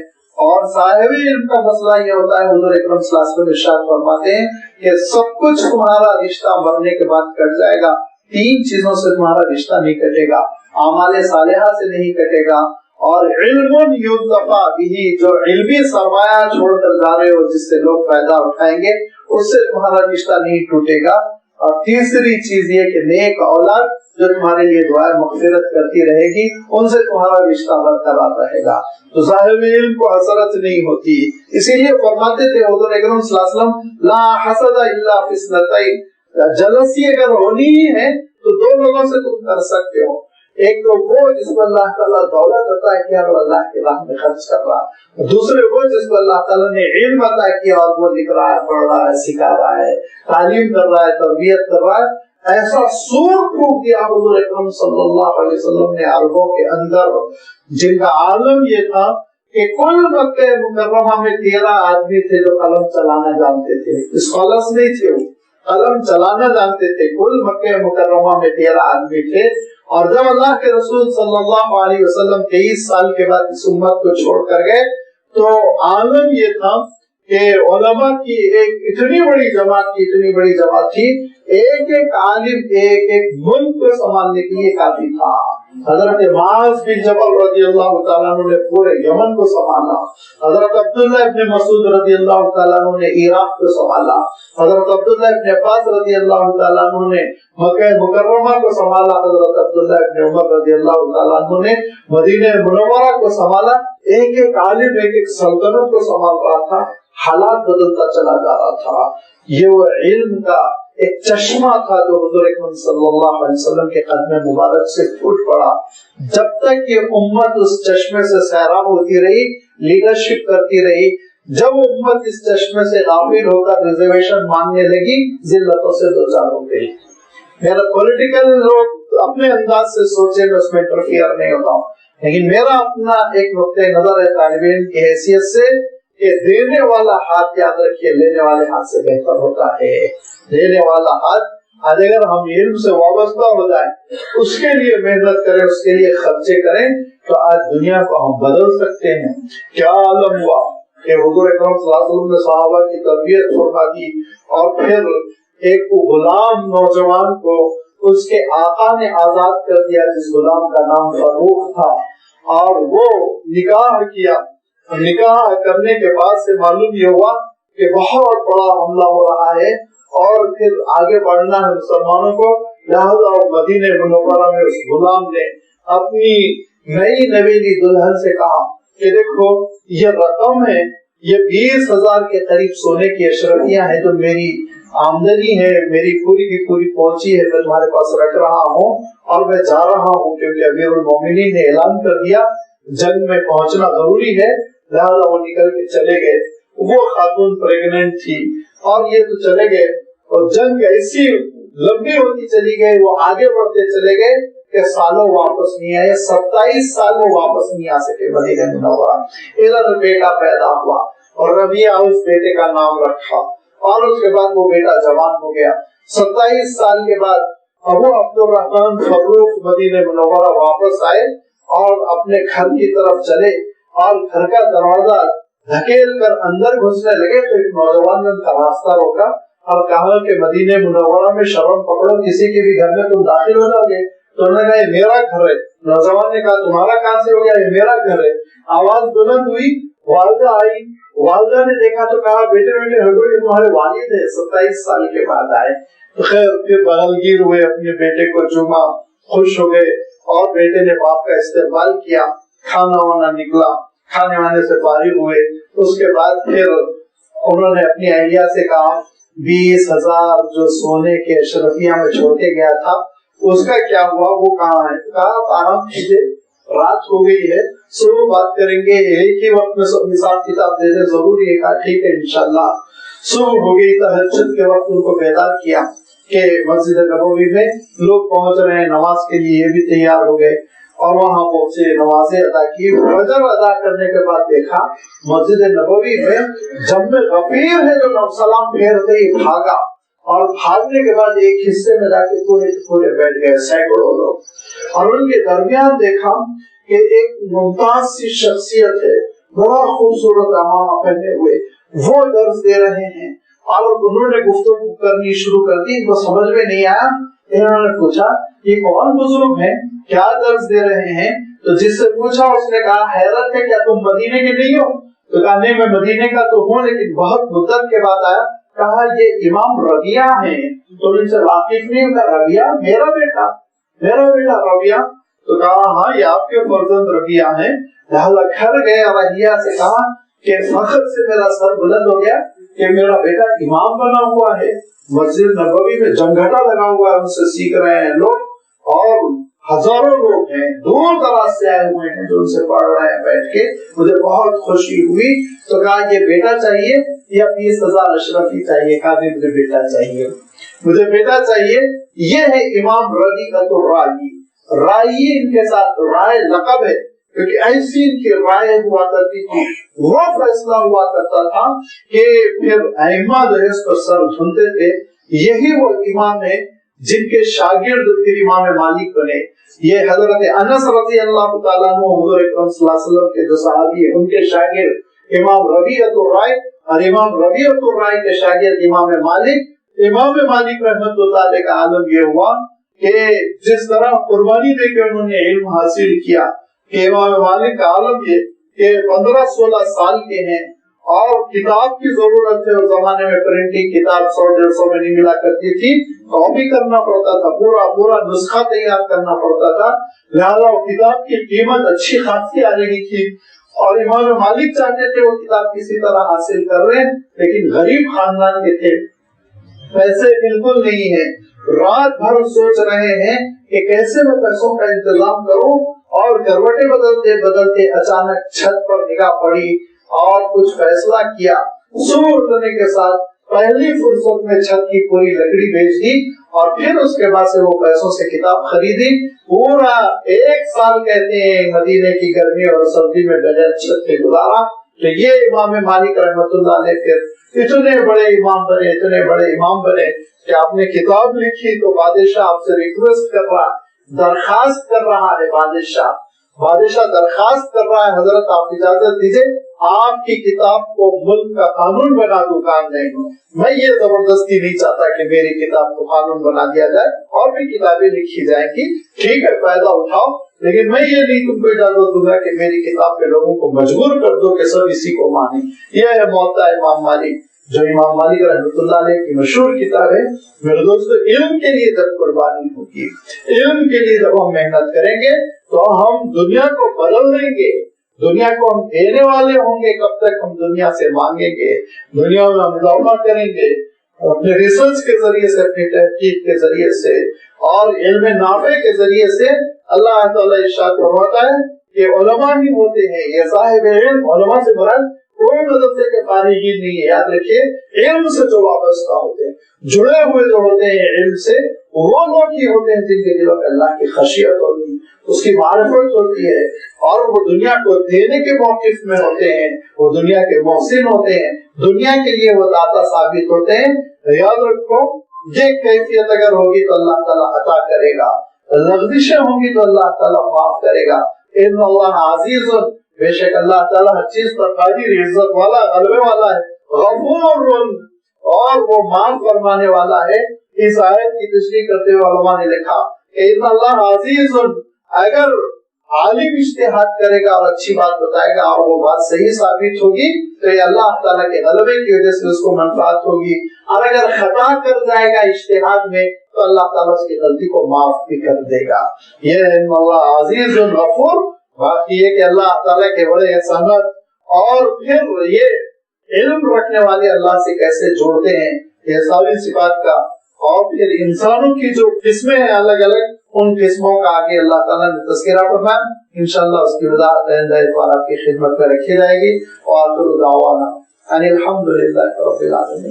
اور صاحب علم کا مسئلہ یہ ہوتا ہے، حضور اکرم صلی اللہ علیہ وسلم ارشاد فرماتے ہیں کہ سب کچھ تمہارا رشتہ مرنے کے بعد کٹ جائے گا، تین چیزوں سے تمہارا رشتہ نہیں کٹے گا، اعمال صالحہ سے نہیں کٹے گا، اور علم ینتفع بہ، جو علمی سرمایہ چھوڑ کر جا رہے ہو جس سے لوگ فائدہ اٹھائیں گے، اس سے تمہارا رشتہ نہیں ٹوٹے گا، اور تیسری چیز یہ کہ نیک اولاد جو تمہارے لیے دعائیں مغفرت کرتی رہے گی، ان سے تمہارا رشتہ برقرار رہے گا۔ تو صاحب علم کو حسرت نہیں ہوتی، اسی لیے فرماتے تھے حضور اکرم صلی اللہ علیہ وسلم لا حسد الا فی اثنتین، جلسی اگر ہونی ہی ہے تو دو لوگوں سے تم کر سکتے ہو، ایک تو وہ جس کو اللہ تعالیٰ دولت عطا کیا اور اللہ کی راہ میں خرچ کر رہا ہے، دوسرے وہ جس کو اللہ تعالیٰ نے علم عطا کیا اور وہ لکھ رہا ہے، پڑھ رہا ہے، سکھا رہا ہے، تعلیم کر رہا ہے، تربیت کر رہا ہے۔ ایسا سور پھونک دیا حضور اکرم صلی اللہ علیہ وسلم نے عربوں کے اندر، جن کا عالم یہ تھا کہ کل مکہ مکرمہ میں 13 آدمی تھے جو قلم چلانا جانتے تھے، اسکالرس نہیں تھے، وہ قلم چلانا جانتے تھے، کل مکہ مکرمہ میں 13 آدمی تھے۔ اور جب اللہ کے رسول صلی اللہ علیہ وسلم 23 سال کے بعد اس امت کو چھوڑ کر گئے تو عالم یہ تھا کہ علماء کی ایک اتنی بڑی جماعت تھی، ایک ایک عالم ایک ایک ملک کو سنبھالنے کے لیے کافی تھا۔ حضرت معاذ بن جبل رضی اللہ تعالیٰ عنہ نے پورے یمن کو سنبھالا، حضرت عبداللہ ابن مسعود رضی اللہ تعالیٰ عنہ نے عراق کو سنبھالا، حضرت عبداللہ ابن عباس رضی اللہ تعالیٰ عنہ نے مکہ مکرمہ کو سنبھالا، حضرت عبداللہ ابن عمر رضی اللہ تعالیٰ عنہ نے مدینہ منورہ کو سنبھالا۔ ایک ایک عالم ایک ایک سلطنت کو سنبھال رہا تھا، حالات بدلتا چلا جا رہا تھا۔ یہ وہ علم کا ایک چشمہ تھا جو حضور اکرم صلی اللہ علیہ وسلم کے قدم مبارک سے پھوٹ پڑا۔ جب تک یہ امت اس چشمے سے سیراب ہوتی رہی، لیڈرشپ کرتی رہی، جب امت اس چشمے سے غافل ہو کر ریزرویشن مانگنے لگی، ذلتوں سے دوچار ہو گئی۔ میرا پولیٹیکل لوگ اپنے انداز سے سوچے، میں اس میں انٹرفیئر نہیں ہوتا ہوں، لیکن میرا اپنا ایک نقطۂ نظر ہے طالب علم کی حیثیت سے کہ دینے والا ہاتھ، یاد رکھیے، لینے والے ہاتھ سے بہتر ہوتا ہے۔ دینے والا ہاتھ آج اگر ہم علم سے وابستہ ہو جائیں، اس کے لیے محنت کریں، اس کے لیے خرچے کریں، تو آج دنیا کو ہم بدل سکتے ہیں۔ کیا عالم ہوا کہ حضور اکرم صلی اللہ علیہ وسلم نے صحابہ کی تربیت فرما دی، اور پھر ایک غلام نوجوان کو اس کے آقا نے آزاد کر دیا جس غلام کا نام فاروق تھا، اور وہ نکاح کیا۔ نکاح کرنے کے بعد سے معلوم یہ ہوا کہ بہت بڑا حملہ ہو رہا ہے اور پھر آگے بڑھنا ہے مسلمانوں کو، لہذا مدینہ منورہ میں اس غلام نے اپنی نئی نویلی دلہن سے کہا کہ دیکھو یہ رقم ہے، یہ 20,000 کے قریب سونے کی اشرفیاں ہیں جو میری آمدنی ہے، میری پوری کی پوری پہنچی ہے، میں تمہارے پاس رکھ رہا ہوں اور میں جا رہا ہوں کیونکہ امیر المومنین نے اعلان کر دیا جنگ میں پہنچنا ضروری ہے۔ لہذا وہ نکل کے چلے گئے۔ وہ خاتون پریگننٹ تھی اور یہ تو چلے گئے، اور جنگ ایسی لمبی ہوتی چلی گئی، وہ آگے بڑھتے چلے گئے کہ سالوں واپس نہیں آئے، 27 سال وہ واپس نہیں آ سکے مدینہ منورہ۔ ادھر بیٹا پیدا ہوا اور ربیعہ اس بیٹے کا نام رکھا، اور اس کے بعد وہ بیٹا جوان ہو گیا۔ 27 سال کے بعد ابو عبد الرحمن فاروق مدینہ منورہ واپس آئے اور اپنے گھر کی طرف چلے، اور گھر کا دروازہ دھکیل کر اندر گھسنے لگے تو ایک نوجوان نے ان کا راستہ روکا اور کہا کہ مدینہ منورہ میں شرم پکڑو، کسی کے بھی گھر میں تم داخل ہو جاؤ گے؟ تو انہوں نے کہا یہ میرا گھر ہے۔ نوجوان نے کہا تمہارا کہاں سے ہو گیا؟ یہ میرا گھر ہے۔ آواز بلند ہوئی، والدہ آئی, والدہ نے دیکھا تو کہا بیٹے بیٹے ہٹو, یہ تمہارے والد ہے, 27 سال کے بعد آئے. خیر پھر بغلگیر ہوئے, اپنے بیٹے کو چوما, خوش ہو گئے, اور بیٹے نے باپ کا استقبال کیا. کھانا وانا نکلا, کھانے وانے سے فارغ ہوئے. اس کے بعد پھر انہوں نے اپنی اہلیہ سے کہا 20,000 جو سونے کے اشرفیہ میں چھوڑ کے گیا تھا اس کا کیا ہوا, وہ کہاں ہے؟ کہا آرام کیجیے, رات ہو گئی ہے, صبح بات کریں گے, ایک ہی وقت میں سب حساب کتاب دے دیں, ضروری ہے. کہا ٹھیک ہے انشاءاللہ. صبح ہو گئی, تہجد کے وقت ان کو بیدار کیا کہ مسجد نبوی میں لوگ پہنچ رہے ہیں نماز کے لیے, یہ بھی تیار ہو گئے اور وہاں پہنچے, نمازیں ادا کی. فجر ادا کرنے کے بعد دیکھا مسجد نبوی میں جب میں غفیر ہے جو سلام پھیرتے ہی بھاگا, اور بھاگنے کے بعد ایک حصے میں جا کے پورے بیٹھ گئے, سینکڑوں لوگ. اور ان کے درمیان دیکھا کہ ایک ممتاز سی شخصیت ہے, بڑا خوبصورت عمامہ پہنے ہوئے, وہ درس دے رہے ہیں. اور انہوں نے گفتگو کرنی شروع کر دی, ان کو سمجھ میں نہیں آیا. انہوں نے پوچھا یہ کون بزرگ ہیں, کیا درس دے رہے ہیں؟ تو جس سے پوچھا اس نے کہا حیرت ہے کیا تم مدینے کے نہیں ہو؟ تو کہا نہیں میں مدینے کا تو ہوں, لیکن بہت مدت کے بعد آیا. کہا یہ امام ربیہ ہیں, تو ان سے واقف نہیں ہوتا. ربیہ میرا بیٹا ربیہ. تو کہا ہاں یہ آپ کے فرزند ربیہ ہیں. لہذا گھر گئے اور اہلیہ سے کہا کہ فخر سے میرا سر بلند ہو گیا کہ میرا بیٹا امام بنا ہوا ہے. مسجد نبوی میں جمگھٹا لگا ہوا ہے, ان سے سیکھ رہے ہیں لوگ, اور ہزاروں لوگ ہیں دور دراز سے آئے ہوئے ہیں جو ان سے پڑھ رہے ہیں بیٹھ کے. مجھے بہت خوشی ہوئی. تو کہا یہ بیٹا چاہیے یا 20,000 اشرفی چاہیے؟ کہا مجھے بیٹا چاہیے, مجھے بیٹا چاہیے. یہ ہے امام ربیعۃ الرائی. رائی ان کے ساتھ رائے لقب ہے, کیونکہ ایسی ان کی رائے ہوا کرتی تھی, وہ فیصلہ ہوا کرتا تھا کہ پھر ائمہ جو ہے اس پر سر دھنتے تھے. یہی وہ امام ہے جن کے شاگرد پھر امام مالک بنے. یہ حضرت انس رضی اللہ تعالیٰ عنہ حضور اکرم صلی اللہ علیہ وسلم کے جو صحابی ہیں ان کے شاگرد امام ربیعۃ الرائے, اور امام ربیعۃ الرائے کے شاگرد امام مالک. امام مالک رحمۃ اللہ علیہ کا عالم یہ ہوا کہ جس طرح قربانی دے کے انہوں نے علم حاصل کیا, کہ امام مالک کا عالم یہ کہ 15-16 سال کے ہیں, اور کتاب کی ضرورت ہے. اس زمانے میں پرنٹنگ کتاب 100-150 میں نہیں ملا کرتی تھی, کاپی کرنا پڑتا تھا, پورا نسخہ تیار کرنا پڑتا تھا. لہذا وہ کتاب کی قیمت اچھی خاصی آ رہی تھی, اور امام مالک چاہتے تھے وہ کتاب کسی طرح حاصل کر رہے ہیں, لیکن غریب خاندان کے تھے, پیسے بالکل نہیں ہے. رات بھر سوچ رہے ہیں کہ کیسے میں پیسوں کا انتظام کروں, اور کروٹیں بدلتے اچانک چھت پر نگاہ پڑی اور کچھ فیصلہ کیا. صبح اٹھنے کے ساتھ پہلی فرصت میں چھت کی پوری لکڑی بیچ دی, اور پھر اس کے بعد سے وہ پیسوں سے کتاب خریدی. پورا 1 سال کہتے ہیں مدینے کی گرمی اور سردی میں بغیر چھت کے گزارا. تو یہ امام مالک رحمۃ اللہ علیہ پھر اتنے بڑے امام بنے کہ آپ نے کتاب لکھی تو بادشاہ آپ سے ریکویسٹ کر رہا, درخواست کر رہا ہے. بادشاہ درخواست کر رہا ہے, حضرت آپ اجازت دیجیے آپ کی کتاب کو ملک کا قانون بنا دوں. کام نہیں ہوں, میں یہ زبردستی نہیں چاہتا کہ میری کتاب کو قانون بنا دیا جائے, اور بھی کتابیں لکھی جائیں گی, ٹھیک ہے فائدہ اٹھاؤ, لیکن میں یہ نہیں تم کو اجازت دوں گا کہ میری کتاب پہ لوگوں کو مجبور کر دو کہ سب اسی کو مانیں. یہ ہے موطا امام مالک, جو امام مالک رحمۃ اللہ علیہ کی مشہور کتاب ہے. میرے دوستو, علم کے لیے جب قربانی ہوگی, علم کے لیے جب ہم محنت کریں گے تو ہم دنیا کو بدل دیں گے, دنیا کو ہم دینے والے ہوں گے. کب تک ہم دنیا سے مانگیں گے؟ دنیا میں ہم اضافہ کریں گے اپنے ریسرچ کے ذریعے سے, اپنی تحقیق کے ذریعے سے, اور علم نافع کے ذریعے سے. اللہ تعالیٰ ارشاد فرماتا ہے کہ علماء ہی ہوتے ہیں, یہ صاحب علم, علماء سے مراد کوئی مدرسے کے فارغین نہیں ہے. یاد رکھیے, علم سے جو وابستہ ہوتے ہیں, جڑے ہوئے جو ہوتے ہیں علم سے, وہ لوگ ہی ہوتے ہیں جن کے دلوں میں اللہ کی خشیت ہوتی ہے, اس کی معرفت ہوتی ہے, اور وہ دنیا کو دینے کے موقف میں ہوتے ہیں, وہ دنیا کے محسن ہوتے ہیں, دنیا کے لیے وہ داتا ثابت ہوتے ہیں. یاد رکھو, یہ کیفیت اگر ہوگی تو اللہ تعالیٰ عطا کرے گا, لغزشیں ہوں گی تو اللہ تعالیٰ معاف کرے گا. ان اللہ عزیز, بے شک اللہ تعالیٰ ہر چیز پر قادر, عزت والا, غلبے والا ہے. غفور, اور وہ معاف فرمانے والا ہے. اس آیت کی تشریح کرتے ہوئے علماء نے لکھا کہ ان اللہ عزیز, اگر عالم اجتہاد کرے گا اور اچھی بات بتائے گا اور وہ بات صحیح ثابت ہوگی تو یہ اللہ تعالیٰ کے غلبے کی وجہ سے اس کو منفعت ہوگی، اور اگر خطا کر جائے گا اجتہاد میں تو اللہ تعالیٰ اس کی غلطی کو معاف بھی کر دے گا۔ یہ ان اللہ عزیز غفور، باقی یہ کہ اللہ تعالیٰ کے بڑے احسانات اور پھر یہ علم رکھنے والے اللہ سے کیسے جوڑتے ہیں، یہ ساری صفات کا، اور پھر انسانوں کی جو قسمیں ہیں الگ الگ، ان قسموں کا آگے اللہ تعالیٰ نے تذکرہ فرمایا، انشاءاللہ اس کی وضاحت آئندہ اتوار آپ کی خدمت میں رکھی جائے گی۔ وآخر دعوانا ان الحمد للہ رب العالمین۔